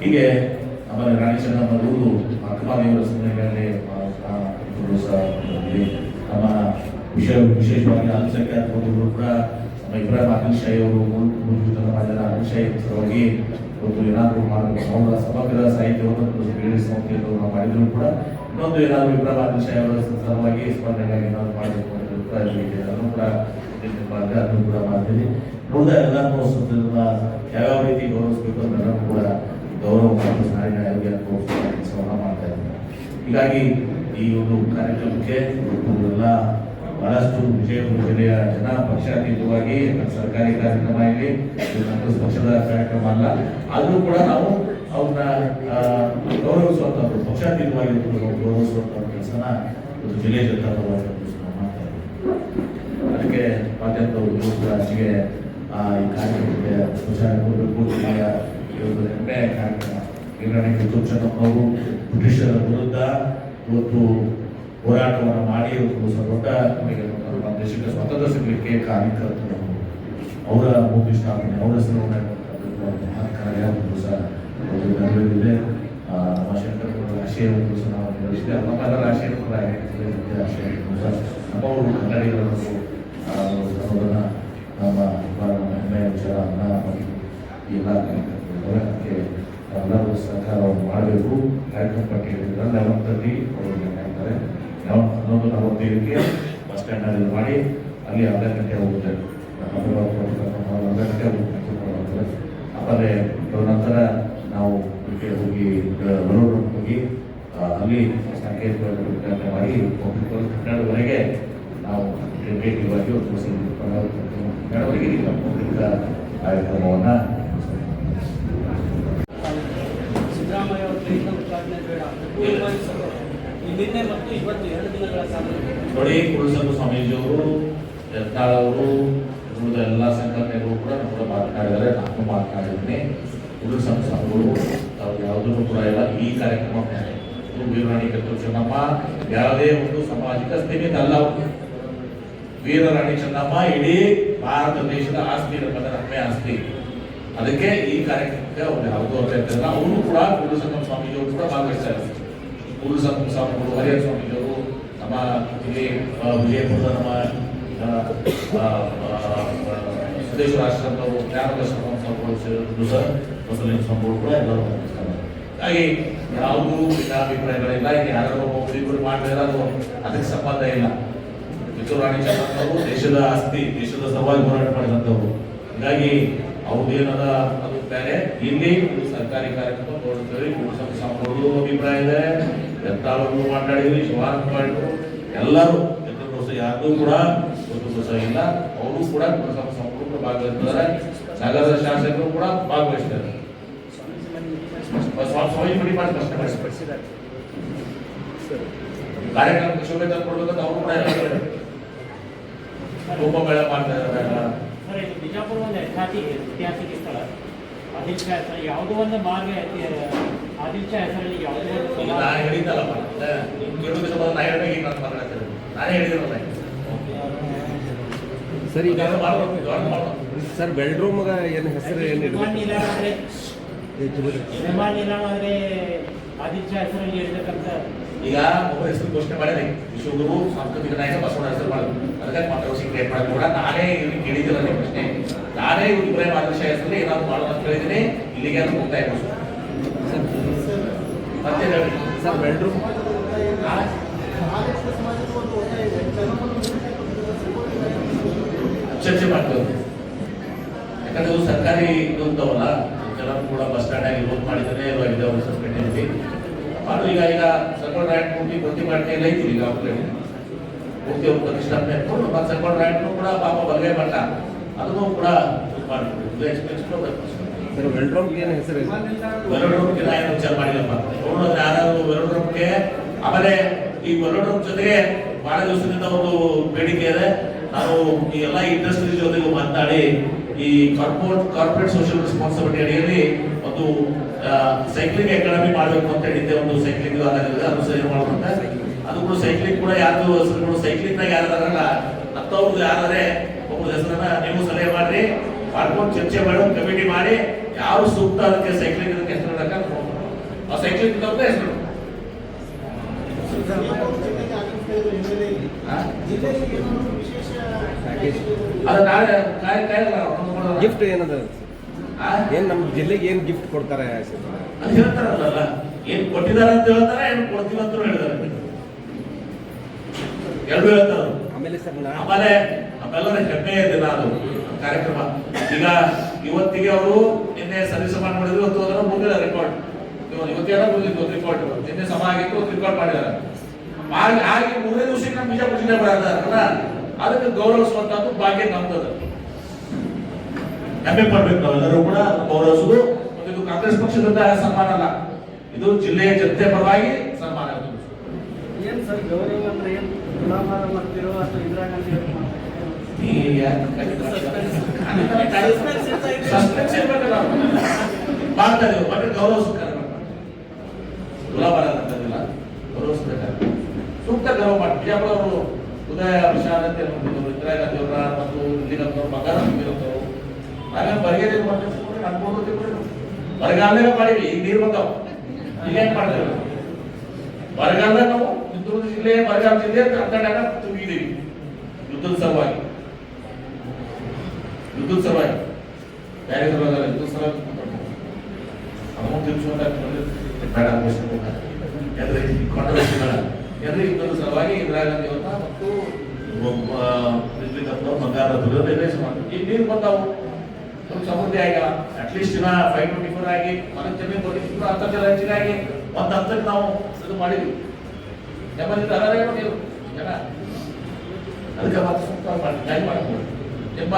ಹೀಗೆ ಆಮೇಲೆ ರಾಣಿ ಚೆನ್ನಮ್ಮನವರು ಅಕ್ಕಮಾದೇವರ ಹೆಸರಿನಲ್ಲಿ ನಮ್ಮ ವಿಶೇಷವಾಗಿ ಅಲ್ಪಸಂಖ್ಯಾತ ಬಂಧುಗಳು ಕೂಡ ನಮ್ಮ ಇಬ್ರಾಹಿಂ ಆದಿಲ್ ಶಾಹಿ ಅವರು ಮಾಡಿದ ಆದಿಲ್ ಶಾಹಿ ಸಲುವಾಗಿ ಇವತ್ತು ಏನಾದರೂ ಮಾಡಬೇಕು ಅವರ ಸಮಗ್ರ ಸಾಹಿತ್ಯವನ್ನು ಸಂಸ್ಥೆಯನ್ನು ನಾವು ಮಾಡಿದ್ರು ಕೂಡ ಇನ್ನೊಂದು ಏನಾದರೂ ಇಬ್ರಾಹಿಂ ಆದಿಲ್ ಶಾಹಿ ಅವರ ಸಲುವಾಗಿ ಸ್ಪರ್ಧೆಗಾಗಿ ಏನಾದರೂ ಮಾಡಬೇಕು ಅಂತ ಅಭಿಪ್ರಾಯ ಅದನ್ನು ಕೂಡ ಅದನ್ನು ಕೂಡ ಮಾಡ್ತೀವಿ. ಉಳಿದ ಎಲ್ಲರೂ ಯಾವ್ಯಾವ ರೀತಿ ಗೌರವಿಸಬೇಕು ಅನ್ನೋದನ್ನು ಕೂಡ ಗೌರವ ಮತ್ತು ನಾಡಿನ ಆಯೋಗ ಕೆಲಸವನ್ನು ಮಾಡ್ತಾ ಇದ್ದಾರೆ. ಹೀಗಾಗಿ ಈ ಒಂದು ಕಾರ್ಯಕ್ರಮಕ್ಕೆ ಎಲ್ಲ ಬಹಳಷ್ಟು ವಿಜಯಪುರ ಜಿಲ್ಲೆಯ ಜನ ಪಕ್ಷಾತೀತವಾಗಿ ಸರ್ಕಾರಿ ಕಾರ್ಯಕ್ರಮ ಇಲ್ಲಿ ಕಾಂಗ್ರೆಸ್ ಪಕ್ಷದ ಕಾರ್ಯಕ್ರಮ ಅಲ್ಲ, ಆದರೂ ಕೂಡ ನಾವು ಅವ್ರನ್ನ ಗೌರವಿಸುವಂಥದ್ದು ಪಕ್ಷಾತೀತವಾಗಿ ಗೌರವಿಸುವಂಥ ಕೆಲಸನ ಇವತ್ತು ಜಿಲ್ಲೆಯ ಜನತಾ ಪರವಾಗಿ ಮಾಡ್ತಾ ಇದ್ದೀವಿ. ಅದಕ್ಕೆ ಮಾಧ್ಯಮದವರು ರಾಜ್ಯಕ್ಕೆ ಈ ಕಾರ್ಯಕ್ರಮಕ್ಕೆ ಪ್ರಚಾರ ಕೊಡಬೇಕು. ಜಿಲ್ಲೆಯ ಇವತ್ತು ಹೆಮ್ಮೆ ಕಾರ್ಯಕ್ರಮ ವೀರಾಣಿ ಕಿತ್ತೂರು ಚೆನ್ನಮ್ಮನವರು ಬ್ರಿಟಿಷರ ವಿರುದ್ಧ ಇವತ್ತು ಹೋರಾಟವನ್ನು ಮಾಡಿ ದೊಡ್ಡ ನಮ್ಮ ದೇಶಕ್ಕೆ ಸ್ವಾತಂತ್ರ್ಯ ಸಿಗಲಿಕ್ಕೆ ಕಾರ್ಯಕರ್ತರು ಅವರ ಮೂರ್ತಿ ಸ್ಥಾಪನೆ ಅವರ ಹೆಸರನ್ನು ಮಹತ್ ಕಾರ್ಯ ಒಂದು ಸಹ ನೆರವೇರಿದೆ. ನಮ್ಮ ಶಂಕರಗೌಡರ ಆಶಯವನ್ನು ಸಹ ನಾವು ನೆರವೇರಿಸಿದೆ. ನಮ್ಮೆಲ್ಲರ ಆಶಯವನ್ನು ಕೂಡ ನಮ್ಮವರು ಕನ್ನಡಿಗರನ್ನು ಅನ್ನೋದನ್ನು ನಮ್ಮ ಹೆಮ್ಮೆಯ ವಿಚಾರ ಈ ಎಲ್ಲ ಕಾರ್ಯಕ್ರಮಕ್ಕೆ ಎಲ್ಲರೂ ಸಹಕಾರವನ್ನು ಮಾಡಬೇಕು. ಕಾರ್ಯಕ್ರಮ ಪಟ್ಟಿ ಹೇಳಿದ್ರೆ 11:30 ಅವರು ಹೇಳ್ತಾರೆ. 11:45ಕ್ಕೆ ಬಸ್ ಸ್ಟ್ಯಾಂಡ್ನಲ್ಲಿ ಮಾಡಿ ಅಲ್ಲಿ 12 ಗಂಟೆ ಹೋಗುತ್ತೆ. 12 ಗಂಟೆ ಹೋಗ್ತಾರೆ. ಆಮೇಲೆ ನಂತರ ನಾವು ಹೋಗಿ ಹೋಗಿ ಅಲ್ಲಿ ಸಾಂಕೇತಿಕ ಮಾಡಿ 12:30ವರೆಗೆ ನಾವು ಭೇಟಿಯಾಗಿ ಮೌಖಿಕ ಕಾರ್ಯಕ್ರಮವನ್ನು ಸಿದ್ದರಾಮಯ್ಯ ಅವರ ಕೈಯಿಂದ ಉದ್ಘಾಟನೆ ಬೇಡ ನಿನ್ನೆ ಮತ್ತು ಇವತ್ತು 2 ದಿನಗಳ ಕಾಲ ನೋಡಿ. ಕುರುಸಂಗ ಸ್ವಾಮೀಜಿಯವರು ಯತ್ನಾಳ್ ಅವರು ಉಳಿದ ಎಲ್ಲ ಸಂಘಟನೆಗಳು ಕೂಡ ನಮ್ಮ ಮಾತನಾಡಿದರೆ ನಾನು ಮಾತನಾಡಿದ್ದೀನಿ. ಕುರುಸಂಗ ಸ್ವಾಮಿಗಳು ಅವ್ರು ಯಾವುದೂ ಕೂಡ ಇಲ್ಲ. ಈ ಕಾರ್ಯಕ್ರಮ ವೀರರಾಣಿ ಕಿತ್ತೂರು ಚೆನ್ನಮ್ಮ ಯಾವುದೇ ಒಂದು ಸಾಮಾಜಿಕ ಸ್ಥಿತಿ ಅಲ್ಲ. ವೀರರಾಣಿ ಚೆನ್ನಮ್ಮ ಇಡೀ ಭಾರತ ದೇಶದ ಆಸ್ತಿ ಇರಬೇಕಾದ ಹೆಮ್ಮೆ ಆಸ್ತಿ. ಅದಕ್ಕೆ ಈ ಕಾರ್ಯಕ್ರಮಕ್ಕೆ ಅವ್ರು ಯಾವುದೂ ಅರ್ಥ ಇರ್ತಿಲ್ಲ. ಅವರು ಕೂಡ ಕುರುಸಂಗಮ ಸ್ವಾಮೀಜಿಯವರು ಕೂಡ ಭಾಗವಹಿಸ್ತಾ ಇದ್ದಾರೆ. ಕುರುಸಂಗಮ ಸ್ವಾಮಿಗಳು ಹರಿಹರ ಸ್ವಾಮೀಜಿಯವರು ನಮ್ಮ ಇಲ್ಲಿ ವಿಜಯಪುರದ ನಮ್ಮ ಸಿದ್ದೇಶ್ವರ ಆಶ್ರಮದವರು ಜ್ಞಾನದರ್ಶನ ಸ್ವಾಮಿಗಳು ಸರ್ ಬಸವಲಿಂಗ ಸ್ವಾಮಿಗಳು ಕೂಡ ಎಲ್ಲರೂ ಭಾಗವಹಿಸ್ತಾರೆ. ಹಾಗಾಗಿ ಯಾವುದೂ ಭಿನ್ನಾಭಿಪ್ರಾಯಗಳಿಲ್ಲ. ಇಲ್ಲಿ ಯಾರು ಒಬ್ಬರು ಮಾಡಿದ್ರೆ ಅದು ಅದಕ್ಕೆ ಸಂಬಂಧ ಇಲ್ಲ. ಕಿತ್ತೂರು ರಾಣಿ ಚೆನ್ನಮ್ಮನವರು ದೇಶದ ಆಸ್ತಿ, ದೇಶದ ಸಲುವಾಗಿ ಹೋರಾಟ ಮಾಡಿದಂಥವ್ರು. ಹೀಗಾಗಿ ಅವ್ರದ್ದೇನದ ಅದು ಬೇರೆ ಇಲ್ಲಿ ಒಂದು ಸರ್ಕಾರಿ ಕಾರ್ಯಕ್ರಮ ತೋರಿಸ್ತೀವಿ. ಸಂಪೂರ್ಣ ಅಭಿಪ್ರಾಯ ಇದೆ, ಎತ್ತಾಳು ಮಾತಾಡಿದ್ವಿ, ಶಿವಾನಂದ ಮಾಡಿದ್ರು, ಎಲ್ಲರೂ ಯಾರಿಗೂ ಕೂಡ ದೋಷ ಇಲ್ಲ. ಅವರು ಕೂಡ ಸಂಪೂರ್ಣ ಭಾಗವಹಿಸ್ತಾರೆ. ನಗರದ ಶಾಸಕರು ಕೂಡ ಭಾಗವಹಿಸ್ತಾರೆ. ಕಾರ್ಯಕ್ರಮಕ್ಕೆ ಶೋಭೆ ತಂದುಕೊಡ್ಬೇಕಂತ ಅವರು ಕೂಡ ಕುಂಭಮೇಳ ಮಾಡ್ತಾ ಇದ್ದಾರೆ. ಬಿಜಾಪುರ ಒಂದು ಐತಿಹಾಸಿಕ ಸ್ಥಳ, ಆದಿಲ್ಶಾ ಹೆಸರು ಯಾವುದೋ ಒಂದು ಮಾರ್ಗ ಆದಿಲ್ಶಾ ಹೆಸರಲ್ಲಿ ಯಾವುದೋ ಒಂದು ನಾನು ಹೇಳಿದ್ದಲ್ಲಪ್ಪ, ನಾನೇ ಹೇಳಿದಿರಲ್ಲ ಸರ್. ಈಗ ಸರ್ ಬೆಡ್ರೂಮ್ ಏನು ಹೆಸರು ಏನು ವಿಮಾನ ನಿಲ್ದಾಣ ಅಂದ್ರೆ ಆದಿಲ್ಶಾ ಹೆಸರಲ್ಲಿ ಹೇಳ್ಬೇಕಂತ ಈಗ ಒಬ್ಬರ ಹೆಸರು ಘೋಷಣೆ ಮಾಡಿದೆ, ವಿಶ್ವಗುರು ಸಾಂಸ್ಕೃತಿಕ ನಾಯಕ ಬಸವಣ್ಣ ಹೆಸರು ಮಾಡಿದ್ರು. ಅದಕ್ಕೆ ಮಾತಾಡೋ ಕ್ರಿಯೇಟ್ ಮಾಡಿದ್ರು ಕೂಡ ನಾನೇ ಇವ್ರಿಗೆ ಕೇಳಿದಿಲ್ಲ ನಿಮ್ಮ ಪ್ರಶ್ನೆ. ನಾನೇ ಇಬ್ರಾಹಿಂ ಆದಿಲ್ಶಾ ಹೆಸರಲ್ಲಿ ಏನಾದ್ರು ಮಾಡೋಣ ಅಂತ ಹೇಳಿದ್ದೀನಿ. ಇಲ್ಲಿಗೆ ಅದು ಮುಕ್ತಾಯ ಮತ್ತೆ ಸರ್ ಬೆಡ್ರೂಮ್ ಚರ್ಚೆ ಮಾಡ್ತೇವೆ. ಯಾಕಂದ್ರೆ ಇದು ಸರ್ಕಾರಿ ಇದು ಅಂತವಲ್ಲ, ಜನರು ಕೂಡ ಬಸ್ ಸ್ಟ್ಯಾಂಡ್ ಆಗಿ ಲೋನ್ ಮಾಡಿದ್ರೆ ಸಸ್ಪೆಂಡ್ ಅದು ಈಗ ಸರ್ಕಾರ ರ್ಯಾಂಕ್ ಪೂರ್ತಿ ಭರ್ತಿ ಮಾಡ್ತಾ ಇಲ್ಲ ಐತಿ. ಈಗ ಪೂರ್ತಿ ಅವ್ರು ಪ್ರತಿಷ್ಠಾಪನೆ ಇಟ್ಕೊಂಡು ಮತ್ತೆ ಸರ್ಕಾರ ರ್ಯಾಂಕ್ ಕೂಡ ಪಾಪ ಬಲಗೈ ಮಟ್ಟ ಅದನ್ನು ಕೂಡ ಸರ್ ಬೆಡ್ರೂಮ್ ಏನು ಹೆಸರು ವೆಲೋಡ್ರೂಮ್ಗೆ ನಾ ಏನು ವಿಚಾರ ಮಾಡಿಲ್ಲಪ್ಪ. ಯಾರು ವೆಲೋಡ್ರೂಮ್ಗೆ ಆಮೇಲೆ ಈ ವೆಲೋಡ್ರೂಮ್ ಜೊತೆಗೆ ಬಹಳ ದಿವಸದಿಂದ ಒಂದು ಬೇಡಿಕೆ ಇದೆ. ನಾವು ಈ ಎಲ್ಲ ಇಂಡಸ್ಟ್ರಿ ಜೊತೆಗೆ ಮಾತನಾಡಿ ಈ ಕಾರ್ಪೊರೇಟ್ ಸೋಷಿಯಲ್ ರೆಸ್ಪಾನ್ಸಿಬಿಲಿಟಿ ಅಡಿಯಲ್ಲಿ ಒಂದು ಸೈಕ್ಲಿಂಗ್ ಅಕಾಡೆಮಿ ಮಾಡಬೇಕು ಅಂತ ಹೇಳಿದ್ದೆ. ಒಂದು ಸೈಕ್ಲಿಂಗ್ ಅದು ಸರಿ ಮಾಡುವಂತ ಅದು ಕೂಡ ಸೈಕ್ಲಿಂಗ್ ಕೂಡ ಯಾರು ಹೆಸರುಗಳು ಸೈಕ್ಲಿಂಗ್ನಾಗ ಯಾರಲ್ಲ ಹತ್ತವ್ರದ್ದು ಯಾರೇ ಒಬ್ಬರ ಹೆಸರನ್ನ ನೀವು ಸಲಹೆ ಮಾಡ್ರಿ, ಮಾಡ್ಕೊಂಡು ಚರ್ಚೆ ಮಾಡೋ ಕಮಿಟಿ ಮಾಡಿ ಯಾವ ಸೂಕ್ತ ಅದಕ್ಕೆ ಸೈಕ್ಲಿಂಗ್ ಇದಕ್ಕೆ ಹೆಸರು ಆ ಸೈಕ್ಲಿಂಗ್ ಹೆಸರು ಅದು ನಾಳೆ ಗಿಫ್ಟ್ ಏನದ ಏನ್ ನಮ್ಮ ಜಿಲ್ಲೆಗೆ ಏನ್ ಗಿಫ್ಟ್ ಕೊಡ್ತಾರೆ ಅದು ಹೇಳ್ತಾರಲ್ಲ, ಏನ್ ಕೊಟ್ಟಿದ್ದಾರೆ ಅಂತ ಹೇಳ್ತಾರೆ, ಏನ್ ಕೊಡ್ತೀವಿ ಅಂತ ಹೇಳಿದ್ದಾರೆ. ಎರಡು ಹೇಳ್ತಾರೆ. ಆಮೇಲೆ ಸರ್ ಆಮೇಲೆ ನಮ್ಮೆಲ್ಲರ ಹೆಮ್ಮೆಯ ದಿನ ಅದು ಕಾರ್ಯಕ್ರಮ. ಈಗ ಇವತ್ತಿಗೆ ಅವರು ನಿನ್ನೆ ಸರಿಸಮಾನ ಮಾಡಿದ್ರು, ಇವತ್ತು ಅದನ್ನು ಮುಂದಿನ ರೆಕಾರ್ಡ್ ಇವತ್ತೇನ ಬಂದಿತ್ತು ಒಂದು ರಿಕಾರ್ಡ್. ನಿನ್ನೆ ಸಮ ಆಗಿತ್ತು, ಒಂದು ರಿಕಾರ್ಡ್ ಮಾಡಿದ್ದಾರೆ. ಹಾಗೆ ಮೂರನೇ ದಿವಸಕ್ಕೆ ನಮ್ಮ ಬಿಜಾಪುರ ಜಿಲ್ಲೆ ಬರಲ್ಲ, ಅದಕ್ಕೆ ಗೌರವಿಸುವಂತದ್ದು ಭಾಗ್ಯ ನಮ್ದದ. ಹೆಮ್ಮೆ ಪಡ್ಬೇಕು ನಾವೆಲ್ಲರೂ ಕೂಡ ಗೌರವಿಸುವುದು. ಇದು ಕಾಂಗ್ರೆಸ್ ಪಕ್ಷದಿಂದ ಸನ್ಮಾನ ಅಲ್ಲ, ಇದು ಜಿಲ್ಲೆಯ ಜನತೆ ಪರವಾಗಿ ಸನ್ಮಾನ. ಏನ್ ಸರ್ ಗೌರವ ಅಂದ್ರೆ ಏನು ತುಲಾಭಾರ ಮಾಡ್ತಿರೋ ಅಥವಾ ಇಂದಿರಾ ಗಾಂಧಿ ಮಾಡ್ತಾ ಇದೀವಿ, ಬಟ್ ಗೌರವಿಸ್ಬೇಕಾದ್ರೆ ತುಲಾಭಾರ ಅಂತಂದಿಲ್ಲ, ಗೌರವಿಸ್ಬೇಕಾದ್ರೆ ಸೂಕ್ತ ಗೌರವ ಮಾಡಿ. ಬಿಜಾಪುರ ಅವರು ಉದಯ ವಿಶಾಲ ಅಂತ ಇಂದಿರಾ ಗಾಂಧಿ ಅವರ ಮತ್ತು ಇಲ್ಲಿನವರು ಮಗ ನಂಬಿರೋರು ನಾವೇನು ಬರಗೇರಿ ಮಾಡ್ಕೊಂಡು ಅನ್ಕೊಂಡು ಬರಗಾಲದಾಗ ಮಾಡಿವಿ. ಈಗ ನೀರು ಬಂದಾವ, ಈಗ ಏನ್ ಮಾಡ್ತೇವೆ ಬರಗಾಲದಾಗ ನಾವು ಚಿತ್ರದುರ್ಗ ಜಿಲ್ಲೆ ಬರಗಾಲ ಜಿಲ್ಲೆ ಕರ್ನಾಟಕ ತುಂಬಿದೀವಿ ಯುದ್ಧದ ಸಲುವಾಗಿ ಬೇರೆ ಸಲುವಾಗಿ ಯುದ್ಧದ ಸಲುವಾಗಿ ಅಮೌಂಟ್ ತಿರ್ಸುವಂತ ಬೇಡ ಎಲ್ಲ ಯುದ್ಧದ ಸಲುವಾಗಿ ಇಂದಿರಾ ಗಾಂಧಿ ಅವರ ಮತ್ತು ಬಂಗಾರ ಈಗ ನೀರು ಬಂದಾವು, ಸಮೃದ್ಧಿ ಆಗ್ಯಾವ. ಅಟ್ಲೀಸ್ಟ್ ದಿನ 524 ಆಗಿ ಮನೆ ಜಮೀನು ಕೊಟ್ಟಿದ್ರು ಅಂತರ್ಜಲ ಹೆಚ್ಚಿಗಾಗಿ ಒಂದು ಹಂತಕ್ಕೆ ನಾವು ಇದು ಮಾಡಿದ್ವಿ. ನಮ್ಮಲ್ಲಿ ಅದಾರೇನೋ ನೀವು ಜನ ಅದಕ್ಕೆ ಮತ್ತೆ ಸೂಕ್ತ ಮಾಡಿ ಮಾಡ್ತೀವಿ, ನಿಮ್ಮ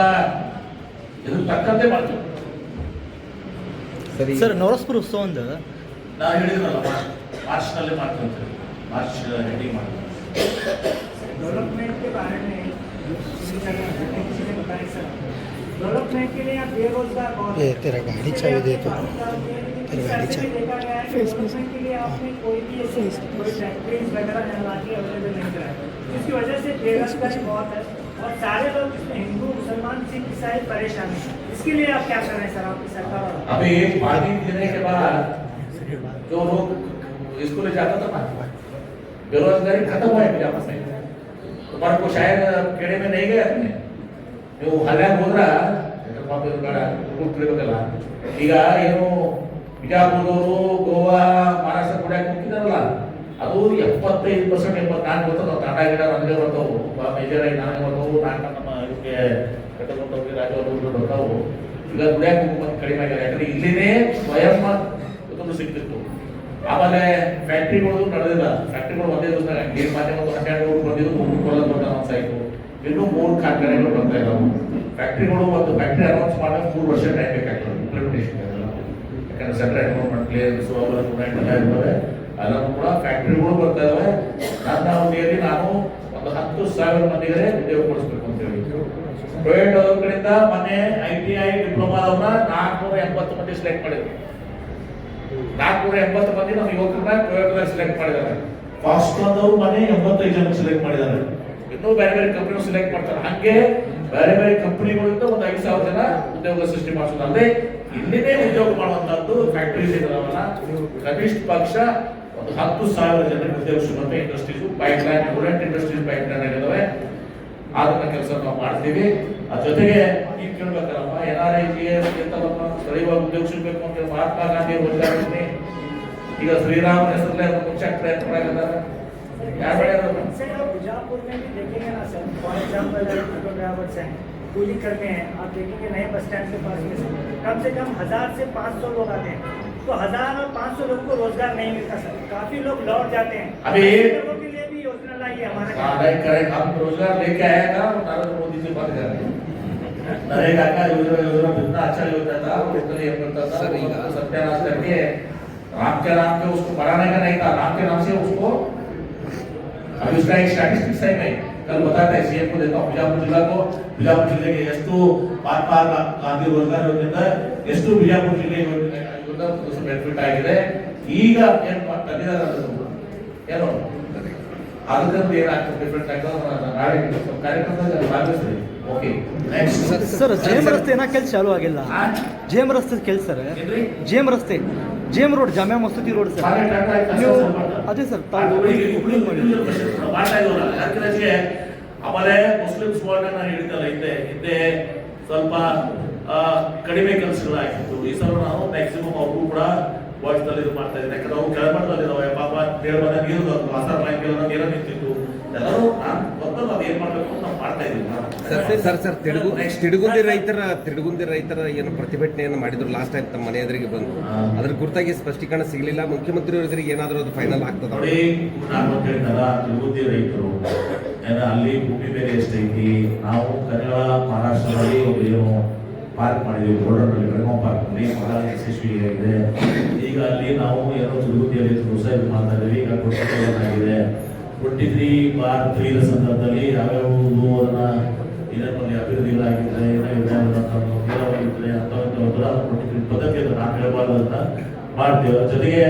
ಇದ್ರ ತಕ್ಕಂತೆ ಮಾಡ್ತೀವಿ. ಸರಿ ಸರ್ ನವರಸಪುರ ಉತ್ಸವ ಒಂದು ನಾವು ಹೇಳಿದ್ರಲ್ಲ ಮಾರ್ಚ್ನಲ್ಲಿ ಮಾಡ್ತೀವಿ ಅಂತ, ಮಾರ್ಚ್ ಹೆಡ್ಡಿಂಗ್ ಮಾಡ್ತೀವಿ. डेवलपमेंट के बारे में किसी ने बताया सर, डेवलपमेंट के लिए आप बेरोजगार बहुत ये तेरा गाड़ी चाबी दे तो तेरा गाड़ी चाबी देखा गया है डेवलपमेंट के लिए आपने कोई भी ऐसे कोई फैक्ट्रीज वगैरह हालांकि अवेलेबल नहीं कराया, जिसकी वजह से बेरोजगारी बहुत है और सारे लोग इसमें हिंदू मुसलमान सिख ईसाई परेशान है. इसके लिए आप क्या कर रहे हैं सर आपकी सरकार? अभी एक पार्टी देने के बाद जो लोग इसको ले जाता था ना, बेरोजगारी खत्म हुआ है बिजापुर में. पर को शायद केड़े में नहीं गए अपने ನೀವು ಹಲ್ಯಾಗ ಹೋದ್ರ ತಿಳ್ಬೇಕಲ್ಲ. ಈಗ ಏನು ಬಿಜಾಪುರದವರು ಗೋವಾ ಮಹಾರಾಷ್ಟ್ರ ಕುಡಿಯಾಕ ಹೋಗ್ತಿದಾರಲ್ಲ, ಅದು 75% 84 ಬರ್ತದೆ. ತಾಂಡ ಗಿಡ ನನಗೆ ಬರ್ತಾವು, ಮೇಜರ್ ಆಗಿ ನನಗೆ ಬರ್ತಾವು, ನಾಲ್ಕು ನಮ್ಮ ಇದಕ್ಕೆ ಕಟ್ಟಕೊಂಡವ್ರಿಗೆ ರಾಜವರು ಬರ್ತಾವು. ಈಗ ದುಡಿಯಾಕ ಹೋಗುವಂತ ಕಡಿಮೆ ಆಗ್ಯಾರ. ಯಾಕಂದ್ರೆ ಇಲ್ಲಿನೇ ಸ್ವಯಂ ಉದ್ಯೋಗ ಸಿಗ್ತಿತ್ತು. ಆಮೇಲೆ ಫ್ಯಾಕ್ಟ್ರಿಗಳು ನಡೆದಿಲ್ಲ. ಫ್ಯಾಕ್ಟ್ರಿಗಳು ಒಂದೇ ದಿವಸದಾಗ ನೀರು ಮಾಧ್ಯಮ 12 ಬಂದಿದ್ದು 3 ಕೊಡೋದು ಅನೌನ್ಸ್ ಆಯಿತು. ಇನ್ನೂ 3 ಕಾರ್ಖಾನೆಗಳು ಬರ್ತಾ ಇದ್ದಾವೆ. ಫ್ಯಾಕ್ಟ್ರಿಗಳು ಒಂದು ಫ್ಯಾಕ್ಟ್ರಿ ಅನೌನ್ಸ್ ಮಾಡಕ್ಕೆ 3 ವರ್ಷ ಟೈಮ್ ಬೇಕಾಗ್ತದೆ ಇಂಪ್ಲಿಮೆಂಟೇಷನ್. ಯಾಕಂದ್ರೆ ಸೆಂಟ್ರಲ್ ಎನ್ವಿರಾನ್ಮೆಂಟ್ ಪ್ಲೇಯರ್ಸ್ ಎಲ್ಲ ಇರ್ತವೆ. ಅದನ್ನು ಕೂಡ ಫ್ಯಾಕ್ಟ್ರಿಗಳು ಬರ್ತಾ ಇದಾವೆ. ನನ್ನ ಅವಧಿಯಲ್ಲಿ ನಾನು ಒಂದು 10,000 ಮಂದಿಗೆ ಉದ್ಯೋಗ ಕೊಡಿಸ್ಬೇಕು ಅಂತ ಹೇಳಿ ಟೊಯೋಟಾ ಅವ್ರ ಕಡೆಯಿಂದ ಮೊನ್ನೆ ITI ಡಿಪ್ಲೊಮಾದವ್ರನ್ನ 480 ಮಂದಿ ಸೆಲೆಕ್ಟ್ ಮಾಡಿದ್ರು. 480 ಮಂದಿ ನಮ್ಮ ಯುವಕರನ್ನ ಟೊಯೋಟಾ ಸೆಲೆಕ್ಟ್ ಮಾಡಿದ್ದಾರೆ. ಫಾಸ್ಟ್ಕಾನ್ದವ್ರು ಮೊನ್ನೆ 85 ಜನ ಸೆಲೆಕ್ಟ್ ಮಾಡಿದ್ದಾರೆ. ಇನ್ನೂ ಬೇರೆ ಬೇರೆ ಕಂಪನಿ ಸೆಲೆಕ್ಟ್ ಮಾಡ್ತಾರೆ. ಹಂಗೆ ಬೇರೆ ಬೇರೆ ಕಂಪನಿಗಳಿಂದ ಒಂದು 5,000 ಜನ ಉದ್ಯೋಗ ಸೃಷ್ಟಿ ಮಾಡಿಸೋದು. ಅಂದ್ರೆ ಇಲ್ಲಿನೇ ಉದ್ಯೋಗ ಮಾಡುವಂತದ್ದು ಫ್ಯಾಕ್ಟರೀಸ್ ಇದಾವಲ್ಲ, ಕನಿಷ್ಠ ಪಕ್ಷ ಒಂದು 10,000 ಜನರಿಗೆ ಉದ್ಯೋಗ ಸಿಗುತ್ತೆ. Industries pipeline, student industries pipeline ಆಗಿದಾವೆ. ಅದನ್ನ ಕೆಲಸ ನಾವು ಮಾಡ್ತೀವಿ. ಅದ್ರ ಜೊತೆಗೆ ನೀವು ಕೇಳ್ಬೇಕಲ್ಲಮ್ಮ, NRIGS ಎಂತವನ್ನ ಸ್ಥಳೀಯವಾಗಿ ಉದ್ಯೋಗ ಸಿಗಬೇಕು ಅಂತ ಮಹಾತ್ಮ ಗಾಂಧಿ ಯೋಜನೆ. ಈಗ ಶ್ರೀರಾಮ್ ಹೆಸರಲ್ಲೇ ಮುಂಚೆ ಪ್ರಯತ್ನ ಮಾಡಿದ್ದಾರೆ. सर आप बीजापुर में भी देखेंगे ना सर, फॉर एग्जाम्पल फोटोग्राफर्स हैं, कूली करते हैं, आप देखेंगे नए बस स्टैंड के पास में कम से कम 1000 से 500 लोग आते हैं. तो 1000 और 500 लोगों को रोजगार नहीं मिलता सर. काफी लोग लौट जाते हैं. अभी लोगों के लिए भी योजना लाई है हमारा. हम रोजगार लेके आया था, नरेंद्र मोदी से बात कर रहे हैं. नरेगा का योजना कितना अच्छा योजना था, उतना ये करता था. सत्यानाश करके राम के नाम पे उसको बढ़ाने का नहीं था, राम के नाम से उसको. अभी उसका एक स्टैटिस्टिक्स है, मैं कल बताता है सीएम को देता हूँ. ಬಿಜಾಪುರ ಜಿಲ್ಲೆಗೆ ಎಷ್ಟು ಮಹಾತ್ಮ ಗಾಂಧಿ ರೋಜಗಾರ್ ಯೋಜನೆಯಿಂದ ಎಷ್ಟು ಬಿಜಾಪುರ ಜಿಲ್ಲೆಗೆ ಬೆನಿಫಿಟ್ ಆಗಿದೆ. ಈಗ ಏನು ತಂದಿದ್ದಾರೆ ಏನು ಅದಕ್ಕಂತ ಏನಾಗ್ತದೆ ಡಿಫ್ರೆಂಟ್ ಆಗ್ತದೆ. ನಾಳೆ ಕಾರ್ಯಕ್ರಮದಲ್ಲಿ ಭಾಗವಹಿಸ್ರಿ. ಓಕೆ ನೆಕ್ಸ್ಟ್ ಸರ್ ಜೇಮ್ ರಸ್ತೆ ಏನೋ ಕೆಲಸ ಚಾಲೂ ಆಗಿಲ್ಲ. ಜೇಮ್ ರಸ್ತೆ ಕೆಲಸ ಸರ್, ಜೇಮ್ ರಸ್ತೆ, ಜೇಮ್ ರೋಡ್, ಜಾಮಿಯಾ ಮಸೂದಿ ರೋಡ್ ಸರ್. ನೀವು ಅದೇ ಸರ್ ಮಾಡ್ತಾ ಇದ್ದೀವಿ. ಆಮೇಲೆ ಮುಸ್ಲಿಮ್ಸ್ ವಾರ್ಡನ್ನ ಹಿಡಿತಲ್ಲ, ಹಿಂದೆ ಸ್ವಲ್ಪ ಕಡಿಮೆ ಕೆಲಸಗಳಾಗಿತ್ತು. ಈ ಸಲ ನಾವು ಮ್ಯಾಕ್ಸಿಮಮ್ ಅವ್ರಿಗೂ ಕೂಡ ವಾಯ್ಸ್ದಲ್ಲಿ ಇದು ಮಾಡ್ತಾ ಇದ್ದೀನಿ. ಯಾಕಂದ್ರೆ ಅವ್ರು ಕೆಳಮಟ್ಟದಲ್ಲಿದ್ದಾವೆ ಪಾಪ, ಕೇಳಬಾರ ನೀರು ವಾಸರ್ ಲೈನ್ ನೀರು ನಿಂತಿತ್ತು. ಎಲ್ಲರೂ ಮೊದಲು ಅದು ಏನ್ ಮಾಡ್ಬೇಕು ಅಂತ ನಾವು ಮಾಡ್ತಾ ಇದ್ದೀವಿ. ಸರ್ ತಿಡುಗುಂದಿ ರೈತರ ಏನು ಪ್ರತಿಭಟನೆಯನ್ನು ಮಾಡಿದ್ರು ಲಾಸ್ಟ್ ಟೈಮ್ ತಮ್ಮ ಮನೆ ಎದುರಿಗೆ ಬಂದು, ಅದ್ರ ಕುರಿತಾಗಿ ಸ್ಪಷ್ಟೀಕರಣ ಸಿಗಲಿಲ್ಲ. ಮುಖ್ಯಮಂತ್ರಿ ಅವರಿಗೆ ಏನಾದರೂ ಅದು ಫೈನಲ್ ಆಗ್ತದೆ ನೋಡಿ. ನಾನು ಹೇಳಿದ್ನಲ್ಲ, ತಿರುಗುಂದಿ ರೈತರು ಅಲ್ಲಿ ಭೂಮಿ ಬೇರೆ ಎಷ್ಟೈತಿ. ನಾವು ಕನ್ನಡ ಮಹಾರಾಷ್ಟ್ರದಲ್ಲಿ ಒಂದು ಏನು ಪಾರ್ಕ್ ಮಾಡಿದ್ವಿ, ಗೋಲ್ಡನ್ನಲ್ಲಿ ಬೆಳಗಾವ್ ಪಾರ್ಕ್ನಲ್ಲಿ ಬಹಳ ಯಶಸ್ವಿಯಾಗಿದೆ. ಈಗ ಅಲ್ಲಿ ನಾವು ಏನೋ ತಿರುಗುಂದಿಯಲ್ಲಿ ಪ್ರೋತ್ಸಾಹ ಮಾಡ್ತಾ ಇದ್ದೀವಿ. ಈಗ 23/3 ಸಂದರ್ಭದಲ್ಲಿ ಯಾವ್ಯಾವ ಅದನ್ನ ಇದರಲ್ಲಿ ಅಭಿವೃದ್ಧಿಗಳಾಗಿದ್ರೆ ನೀರಾವರಿದ್ರೆ ಅಂತ ಪದ್ಧತಿಯನ್ನು ನಾನು ಹೇಳಬಾರ್ದು ಅಂತ ಮಾಡ್ತೇವೆ. ಜೊತೆಗೆ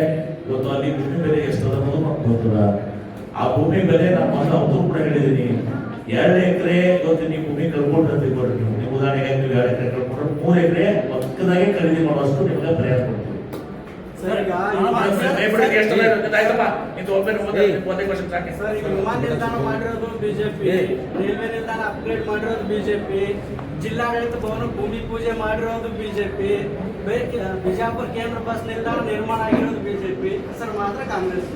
ಇವತ್ತು ಅಲ್ಲಿ ಭೂಮಿ ಬೆಲೆ ಎಷ್ಟು ಅನ್ನೋದು ನಮ್ಗೆ ಗೊತ್ತಿಲ್ಲ. ಆ ಭೂಮಿ ಬೆಲೆ ನಮ್ಮ ಅವತ್ತು ಕೂಡ ಹೇಳಿದ್ದೀನಿ. 2 ಎಕರೆ ಇವತ್ತು ನೀವು ಭೂಮಿ ಕಳ್ಕೊಂಡ್ರೆ ತಿಳ್ಕೊಡ್ರಿ. ನೀವು ಉದಾಹರಣೆಗೆ ನೀವು 2 ಎಕರೆ ಕಳ್ಕೊಂಡ್ರೆ 3 ಎಕರೆ ಪಕ್ಕದಾಗೆ ಖರೀದಿ ಮಾಡುವಷ್ಟು ನಿಮಗೆ ಪ್ರಯಾಣ ಕೊಡ್ತೀವಿ. ವಿಮಾನ ನಿಲ್ದಾಣ ಮಾಡಿರೋದು ಬಿಜೆಪಿ, ರೈಲ್ವೆ ನಿಲ್ದಾಣ ಅಪ್ಗ್ರೇಡ್ ಮಾಡಿರೋದು ಬಿಜೆಪಿ, ಜಿಲ್ಲಾಡಳಿತ ಭವನ ಭೂಮಿ ಪೂಜೆ ಮಾಡಿರೋದು ಬಿಜೆಪಿ, ಬಿಜಾಪುರ ಕೇಂದ್ರ ಬಸ್ ನಿಲ್ದಾಣ ನಿರ್ಮಾಣ ಆಗಿರೋದು ಬಿಜೆಪಿ. ಸರ್ ಮಾತ್ರ ಕಾಂಗ್ರೆಸ್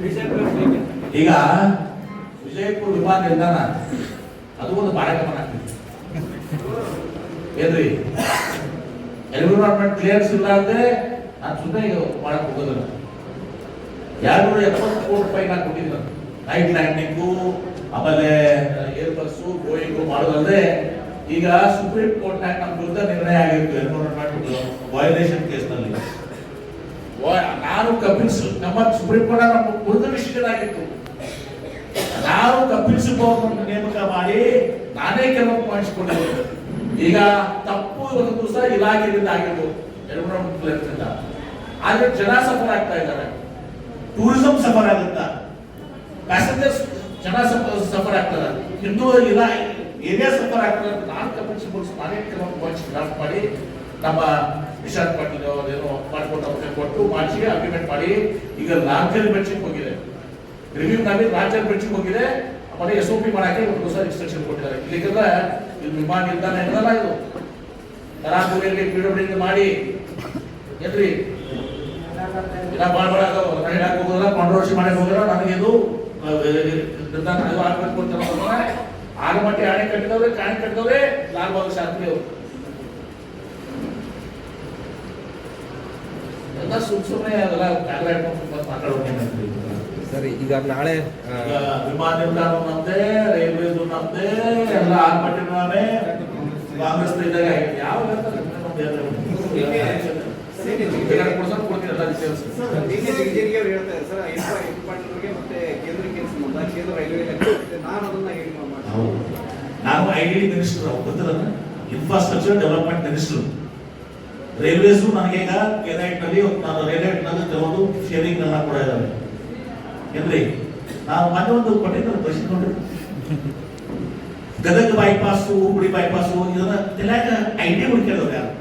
ಬಿಜೆಪಿ. ಈಗ ವಿಜಯಪುರ ವಿಮಾನ ನಿಲ್ದಾಣ ಅದು ಒಂದು ಬಾಳ ಗಮನ ಆಗ್ತದೆ ಏನ್ರಿ. ಎನ್ವಿರಾನ್ಮೆಂಟ್ ಕ್ಲಿಯರ್ಸ್ ಇಲ್ಲ ಅಂದ್ರೆ ನಾನು ಸುಮ್ಮನೆ ಮಾಡಕ್ ಹೋಗೋದಿಲ್ಲ. 270 ಕೋಟಿ ರೂಪಾಯಿ ನಾನು ಕೊಟ್ಟಿದ್ದೆ. ನೈಟ್ ಲ್ಯಾಂಡಿಂಗು, ಆಮೇಲೆ ಏರ್ ಬಸ್ಸು, ಬೋಯಿಂಗು ಮಾಡೋದಂದ್ರೆ ಈಗ ಸುಪ್ರೀಂ ಕೋರ್ಟ್ನಾಗ ನಮ್ಮ ವಿರುದ್ಧ ನಿರ್ಣಯ ಆಗಿತ್ತು ಎನ್ವಿರಾನ್ಮೆಂಟ್ ವಯೋಲೇಷನ್ ಕೇಸ್ನಲ್ಲಿ. ನಾನು ಕಪಿಲ್ ನಮ್ಮ ಸುಪ್ರೀಂ ಕೋರ್ಟ್ ನಮ್ಮ ವಿರುದ್ಧ ಡಿಸಿಷನ್ ಆಗಿತ್ತು. ನಾವು ಕಪಿಲ್ ಸಿಬ್ಬಲ್ ನೇಮಕ ಮಾಡಿ ನಾನೇ ಕೆಲವು ಪಾಯಿಂಟ್ಸ್ ಕೊಟ್ಟಿದ್ದೆ. ಈಗ ತಪ್ಪು ಒಂದು ದಿವಸ ಇಲಾಖೆಯಿಂದ ಆಗಿರ್ಬೋದು, ಎನ್ವಿರಾನ್ಮೆಂಟ್ ಕ್ಲಿಯರ್ಸ್ ಇಂದ. ಆದ್ರೆ ಜನ ಸಫರ್ ಆಗ್ತಾ ಇದ್ದಾರೆ, ಟೂರಿಸಂ ಸಫರ್ ಆಗುತ್ತಾ, ಪ್ಯಾಸೆಂಜರ್ಸ್ ಜನ ಸಫರ್ ಆಗ್ತಾರೆ, ಹಿಂದೂ ಏರಿಯಾ ಸಫರ್ ಆಗ್ತಾರೆ. ನಾನು ಕಪಿಲ್ ಸಿಬ್ಬಲ್ಸ್ ನಾನೇ ಕೆಲವು ಪಾಯಿಂಟ್ಸ್ ಡ್ರಾಫ್ಟ್ ಮಾಡಿ ನಮ್ಮ ನಿಶಾಂತ್ ಪಾಟೀಲ್ ಅದೇನೋ ಮಾಡ್ಕೊಂಡು ಕೊಟ್ಟು ಮಾಡಿಸಿ ಅಗ್ರಿಮೆಂಟ್ ಮಾಡಿ ಈಗ ರಾಜ್ಯದ ಬೆಂಚಿಗೆ ಹೋಗಿದೆ. ರಿವ್ಯೂ ನಲ್ಲಿ ರಾಜ್ಯದ ಬೆಂಚಿಗೆ ಹೋಗಿದೆ. ಆಮೇಲೆ SOP ಮಾಡಕ್ಕೆ ಒಂದು ಹೊಸ ಇನ್ಸ್ಟ್ರಕ್ಷನ್ ಕೊಟ್ಟಿದ್ದಾರೆ. ಇಲ್ಲಿಗೆಲ್ಲ ಇದು ವಿಮಾನ ನಿಲ್ದಾಣ ಇರಲ್ಲ, ಇದು ತರಾತುರಿಯಲ್ಲಿ PWD ಮಾಡಿ ಏನ್ರಿ ಇಲ್ಲ ಮಾಡಬೇಡ, ಹೋಗೋದಿಲ್ಲ, ಕಾಂಟ್ರವರ್ಸಿ ಮಾಡಕ್ಕೆ ಹೋಗಿಲ್ಲ. ನನಗೆ ಇದು ನಿರ್ಧಾರ ಆಗ್ಬೇಕು ಅಂತ ಆಲಮಟ್ಟಿ ಆಣೆ ಕಟ್ಟಿದವ್ರೆ ಲಾಲ್ ಬಹದ್ದೂರ್ ಶಾಸ್ತ್ರಿ ಅವರು ಎಲ್ಲ ಸುಮ್ಮನೆ ಅದೆಲ್ಲ ಕಾಗದ ಹಿಡ್ಕೊಂಡು ಮಾತಾಡೋದು. ಸರ್ ಈಗ ನಾಳೆ ಈಗ ವಿಮಾನ ನಿಲ್ದಾಣ ನಮ್ದೇ, ರೈಲ್ವೇದು ನಮ್ದೇ, ಎಲ್ಲ ಆರ್ಭಟನೆ ಕಾಂಗ್ರೆಸ್ ಇದ್ದಾಗ ಯಾವ ನಾನು ಐಡಿ ಮಿನಿಸ್ಟರ್ ಗೊತ್ತಿಲ್ಲ, ಇನ್ಫ್ರಾಸ್ಟ್ರಕ್ಚರ್ ಡೆವಲಪ್ಮೆಂಟ್ ಮಿನಿಸ್ಟರ್. ರೈಲ್ವೇಸು ನನಗೆ ಈಗ ಕೆನೈಟ್ನಲ್ಲಿ ನಾನು ರೈಲ್ವೇನಲ್ಲಿ ತಗೊಂಡು ಶೇರಿಂಗ್ ನನ್ನ ಕೂಡ ಇದ್ದಾವೆ ಏನ್ರಿ. ನಾವು ಮೊನ್ನೆ ಒಂದು ಕೊಟ್ಟಿದ್ದ ಪ್ರಶ್ನೆ ನೋಡ್ರಿ, ಗದಗ ಬೈಪಾಸು, ಹುಬ್ಬಳ್ಳಿ ಬೈಪಾಸು, ಇದನ್ನ ತಿಳ್ಯಾಕ ಐಡಿಯಾ ಹುಡುಕಿದವ್ರು ಯಾರು?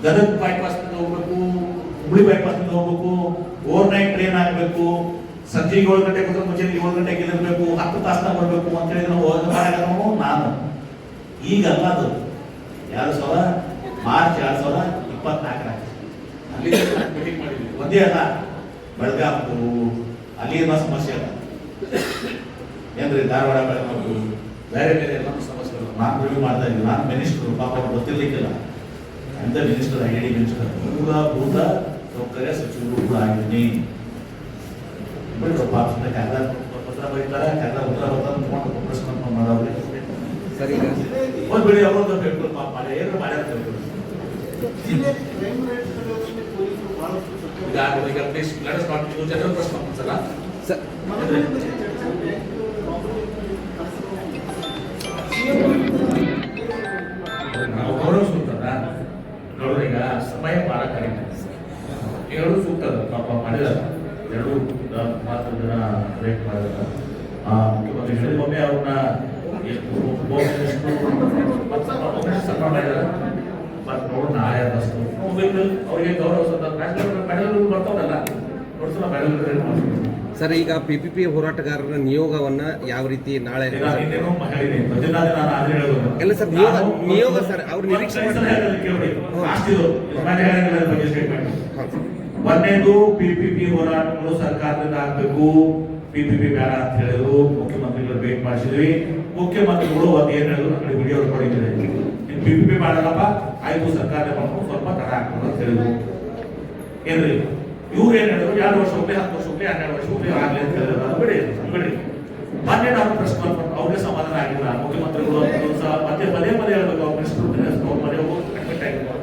ಗದಗ ಬೈಪಾಸ್ ಹೋಗ್ಬೇಕು, ಹುಬ್ಬಳ್ಳಿ ಬೈಪಾಸ್ ಹೋಗ್ಬೇಕು, ಓವರ್ ನೈಟ್ ಟ್ರೈನ್ ಆಗಬೇಕು, ಸಂಜೆ 7 ಗಂಟೆಗೆ ಹೋದ್ರೆ ಮುಂಜಾನೆ 7 ಗಂಟೆಗೆ ಇರಬೇಕು, 10 ತಾಸನಾಗ ಬರಬೇಕು ಅಂತ ಹೇಳಿ ನಾವು ನಾನು ಈಗಲ್ಲ. ಅದು 2000 ಮಾರ್ಚ್ 2024 ಅಲ್ಲಿ ಮೀಟಿಂಗ್ ಮಾಡಿದ್ವಿ. ಒಂದೇ ಅಲ್ಲ, ಬೆಳಗಾವಿ ಅಲ್ಲಿ ಏನೋ ಸಮಸ್ಯೆ ಅಲ್ಲ ಏನ್ರಿ, ಧಾರವಾಡ ಬೆಳಗಾವಿ ಬೇರೆ ಬೇರೆ ಎಲ್ಲ ಸಮಸ್ಯೆಗಳು ನಾನು ರಿವ್ಯೂ ಮಾಡ್ತಾ ಇದ್ದೀನಿ. ನಾನು ಮಿನಿಸ್ಟರ್, ಪಾಪ ಅವ್ರು ಗೊತ್ತಿರ್ಲಿಕ್ಕಿಲ್ಲ ಅಂತ ಮಿನಿಸ್ಟರ್, ಐಡಿ ಮಿನಿಸ್ಟರ್, ಮೂಲಭೂತ ಸೌಕರ್ಯ ಸಚಿವರು ಕೂಡ ಆಗಿದ್ದೀನಿ. ಪಾಪ ಕಾಗದ ಪತ್ರ ಬರೀತಾರೆ, ಕಾಗದ ಉತ್ತರ ಬರ್ತಾರೆ, ಪ್ರಶ್ನೆ ಮಾಡೋರಿಗೆ ಸರಿ ಈಗ ಒಂದು ಬಿಡಿ ಅವ್ರದ್ದು ಬೇಕು ಪಾಪ ಮಾಡಿ ಏನು ಮಾಡ್ಯಾರ. ಈಗ please let us not use general ಪ್ರಶ್ನೆ ಸಲ ಸರ್ ನಾವು ಗೌರವ ಸೂಕ್ತದ ನೋಡ್ರಿ. ಈಗ ಸಮಯ ಭಾಳ ಕಡಿಮೆ, ಎರಡು ಸೂಕ್ತದ ಪಾಪ ಮಾಡಿದಾರ, ಎರಡು ಮಾತ್ರ ಜನ ರೇಟ್ ಮಾಡಿದಾರ. ಮುಖ್ಯಮಂತ್ರಿ ಒಮ್ಮೆ ಅವ್ರನ್ನ ಸನ್ಮಾನ ಮಾಡಿದಾರ. ಮತ್ತು ನೋಡೋಣ ಆಯಾದಷ್ಟು ಅವ್ರಿಗೆ ಗೌರವ ಮೆಡಲ್ ಬರ್ತಾವಲ್ಲ ನೋಡ್ಸಲ್ಲ ಮೆಡಲ್. ಸರ್ ಈಗ PPP ಹೋರಾಟಗಾರರ ನಿಯೋಗವನ್ನ ಯಾವ ರೀತಿ ನಾಳೆ ಇನ್ನೇನೋ ಹೇಳಿದೆ ಎಲ್ಲ ಸರ್ ನಿಯೋಗ ಸರ್ ಅವ್ರು ನಿರೀಕ್ಷೆ ಒಂದೇದು PPP ಹೋರಾಟಗಳು ಸರ್ಕಾರದಿಂದ ಆಗ್ಬೇಕು, PPP ಬೇಡ ಅಂತ ಹೇಳಿದ್ರು. ಮುಖ್ಯಮಂತ್ರಿಗಳು ಭೇಟಿ ಮಾಡಿಸಿದ್ವಿ. ಮುಖ್ಯಮಂತ್ರಿಗಳು ಒಂದು ಏನ್ ಹೇಳಿದ್ರು, ಕಡೆ ವಿಡಿಯೋ ಕೊಡಿದ್ದಾರೆ, PPP ಮಾಡಲ್ಲಪ್ಪ, ಆಯ್ತು ಸರ್ಕಾರ ಮಾಡ್ಕೊಂಡು ಸ್ವಲ್ಪ ತಡ ಆಗ್ತದೆ ಅಂತ ಹೇಳಿದ್ರು. ಏನ್ರಿ ಇವ್ರು ಏನ್ ಹೇಳಿದ್ರು, 2 ವರ್ಷ ಹೋಗ್ಲಿ, 10 ವರ್ಷ ಹೋಗ್ಲಿ, 12 ವರ್ಷ ಹೋಗ್ಲಿ ಆಗ್ಲಿ ಅಂತ ಹೇಳಿದ್ರು. ಅದು ಬಿಡಿ. ಮೊನ್ನೆ ನಾವು ಪ್ರಶ್ನೆ ಮಾಡ್ಕೊಂಡು ಅವ್ರಿಗೆ ಸಮಾಧಾನ ಆಗಿಲ್ಲ. ಮುಖ್ಯಮಂತ್ರಿಗಳು ಮತ್ತೆ ಪದೇ ಹೇಳ್ಬೇಕು, ಅವ್ರ ಮಿನಿಸ್ಟರ್ ಮನೆ ಹೋಗಿ ಅಡ್ಮಿಟ್ ಆಗಿರ್ತಾರೆ.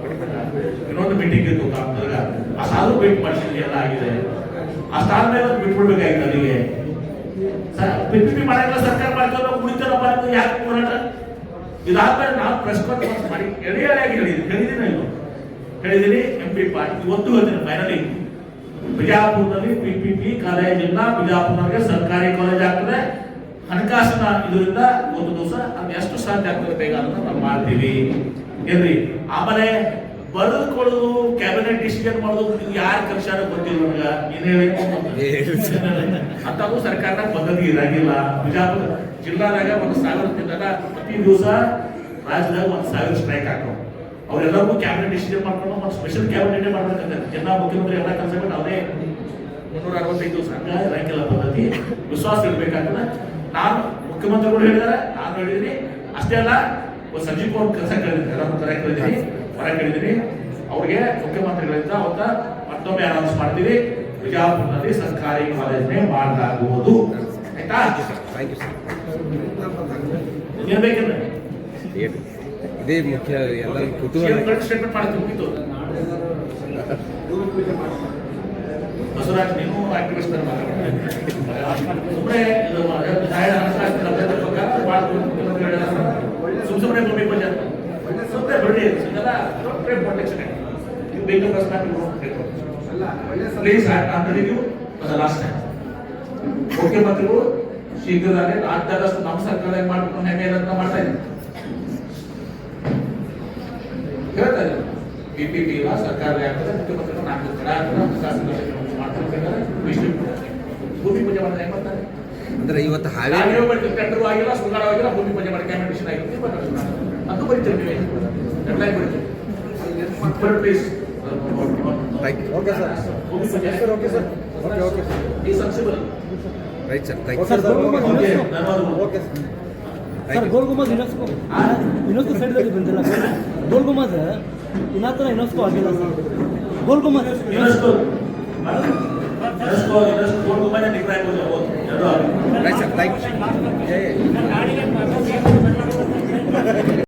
ಇನ್ನೊಂದು ಮೀಟಿಂಗ್ ಇತ್ತು ಕಾಮದಾಗ, ಅಷ್ಟಾದ್ರೂ ಭೇಟಿ ಮಾಡಿಸಿದ್ವಿ, ಎಲ್ಲ ಆಗಿದೆ. ಅಷ್ಟಾದ್ಮೇಲೆ ಒಂದು ಬಿಟ್ಬಿಡ್ಬೇಕಾಗಿದೆ ಅಲ್ಲಿಗೆ. PPP ಮಾಡಲ್ಲ ಸರ್ಕಾರ ಮಾಡ್ಕೊಂಡು ಕುಡಿತಾರಪ್ಪ ಯಾಕೆ ಹೋರಾಟ? ಇದಾದ್ಮೇಲೆ ನಾವು ಪ್ರೆಸ್ ಕಾನ್ಫರೆನ್ಸ್ ಮಾಡಿ ಎಡೆಯಾಗಿ ಹೇಳಿದ್ದೀನಿ MP ಪಾಟೀಲ್ ಇವತ್ತು ಹೇಳ್ತೀನಿ ಫೈನಲಿ, ಬಿಜಾಪುರದಲ್ಲಿ PPP ಕಾಲೇಜ್ ಇಲ್ಲ, ಬಿಜಾಪುರಕ್ಕೆ ಸರ್ಕಾರಿ ಕಾಲೇಜ್ ಆಗ್ತದೆ. ಹಣಕಾಸಿನ ಇದರಿಂದ ಒಂದು ದಿವಸ ಅದು ಎಷ್ಟು ಸಾಧ್ಯ ಆಗ್ತದೆ ಬೇಗ ಅಂತ ನಾವು ಮಾಡ್ತೀವಿ ಏನ್ರಿ. ಆಮೇಲೆ ಬರೆದುಕೊಳ್ಳೋದು, ಕ್ಯಾಬಿನೆಟ್ ಡಿಸಿಷನ್ ಮಾಡೋದು ಯಾರು ಕಕ್ಷಾನ ಗೊತ್ತಿಲ್ಲ ನನಗೆ ಅಂತೂ ಸರ್ಕಾರದ ಪದ್ಧತಿ ಇರಂಗಿಲ್ಲ. ಬಿಜಾಪುರ ಜಿಲ್ಲಾದಾಗ 1000 ತಿಂಗಳ ಪ್ರತಿ ದಿವಸ ರಾಜ್ಯದಾಗ 1000 ಸ್ಟ್ರೈಕ್ ಹಾಕೋ. ಅವರೆಲ್ಲರಿಗೂ ಕ್ಯಾಬಿನೆಟ್ ಡಿಸಿಷನ್ ಮಾಡ್ಕೊಂಡು ಒಂದು ಸ್ಪೆಷಲ್ ಕ್ಯಾಬಿನೆಟ್ ಮಾಡ್ಬೇಕಂತ ಜಿಲ್ಲಾ ಮುಖ್ಯಮಂತ್ರಿ ಎಲ್ಲ ಕೆಲಸ ಬಿಟ್ಟು ಅವರೇ 365 ದಿವಸ ಹಂಗ ಇರಂಗಿಲ್ಲ ಪದ್ಧತಿ. ವಿಶ್ವಾಸ ಇರ್ಬೇಕಾಗ್ತದೆ. ನಾನು ಮುಖ್ಯಮಂತ್ರಿಗಳು ಹೇಳಿದಾರೆ, ನಾನು ಹೇಳಿದ್ದೀನಿ. ಅಷ್ಟೇ ಅಲ್ಲ, ಸಂಜೀವ್ ಅವ್ರ ಕೆಲಸ ಕೇಳಿದ್ದೀನಿ, ಎಲ್ಲರೂ ತರ ಕೇಳಿದ್ದೀನಿ, ಹೊರ ಕೇಳಿದ್ದೀನಿ. ಅವ್ರಿಗೆ ಮುಖ್ಯಮಂತ್ರಿಗಳಿಂದ ಅವತ್ತ ಮತ್ತೊಮ್ಮೆ ಅನೌನ್ಸ್ ಮಾಡ್ತೀವಿ, ಬಿಜಾಪುರದಲ್ಲಿ ಸರ್ಕಾರಿ ಕಾಲೇಜ್ನೇ ಮಾಡಲಾಗುವುದು. ಆಯ್ತಾ? Thank you sir. ಏನ್ ಬೇಕಿಲ್ಲ ಇದೇ ಮುಖ್ಯ ಎಲ್ಲರೂ ಕುತೂಹಲ ಸ್ಟೇಟ್ಮೆಂಟ್ ಮಾಡ್ತೀವಿ. ಮುಗಿತು. ಬಸವರಾಜ್ ನೀನು ಆಕ್ಟಿವಿಸ್ಟ್ ಸುಮ್ಮನೆ ಭೂಮಿ ಪೂಜೆ ಸುಮ್ಮನೆ ಬಿಡಿ, ಪ್ರೊಟೆಕ್ಷನ್ ಪ್ಲೀಸ್ ಲಾಸ್ಟ್ ಟೈಮ್ ಮುಖ್ಯಮಂತ್ರಿಗಳು ಶೀಘ್ರದಲ್ಲೇ ರಾಜ್ಯದಷ್ಟು ನಮ್ಮ ಸರ್ಕಾರ ಮಾಡ್ಕೊಂಡು ಹೆಂಗೆ ಅಂತ ಮಾಡ್ತಾ ಇದ್ದೀವಿ. ಹೇಳ್ತಾ ಇದ್ದೀವಿ PPP ಇಲ್ಲ, ಸರ್ಕಾರ ಆಗ್ತದೆ, ಮುಖ್ಯಮಂತ್ರಿಗಳು 4 ಕಡೆ ಆಗ್ತದೆ, ಭೂಮಿ ಪೂಜೆ ಮಾಡಿದ್ರೆ ಹೆಂಗ್ ಮಾಡ್ತಾರೆ? ಅಂದ್ರೆ ಇವತ್ತು ಹಾವೇರಿ ಟೆಂಡರ್ ಆಗಿಲ್ಲ, ಸುಧಾರ ಆಗಿಲ್ಲ, ಭೂಮಿ ಪೂಜೆ ಮಾಡಿ ಕ್ಯಾಬಿನೆಟ್ ಆಗಿರುತ್ತೆ, ಅದು ಬರೀತೀವಿ ನೀವೇ ಡೆಡ್ಲೈನ್ ಬರೀತೀವಿ. Please okay sir. ಭೂಮಿ ಪೂಜೆ ಓಕೆ ಸರ್. ಓಕೆ ಈ sensible right sir. Thank you sir. ಧನ್ಯವಾದಗಳು. Okay sir. Sir Gol Gumbaz UNESCO ಸೈಡ್ದಲ್ಲಿ ಬಂದಿಲ್ಲ ಗೋಲ್ ಗುಂಬಜ್ ಇನ್ನತ್ರ ಯುನೆಸ್ಕೋ ಆಗಿಲ್ಲ sir Gol Gumbaz UNESCO Gol Gumbaz declare ಆಗೋದು ಎರಡು ರೈಟ್ ಸರ್ ಥ್ಯಾಂಕ್ ಯು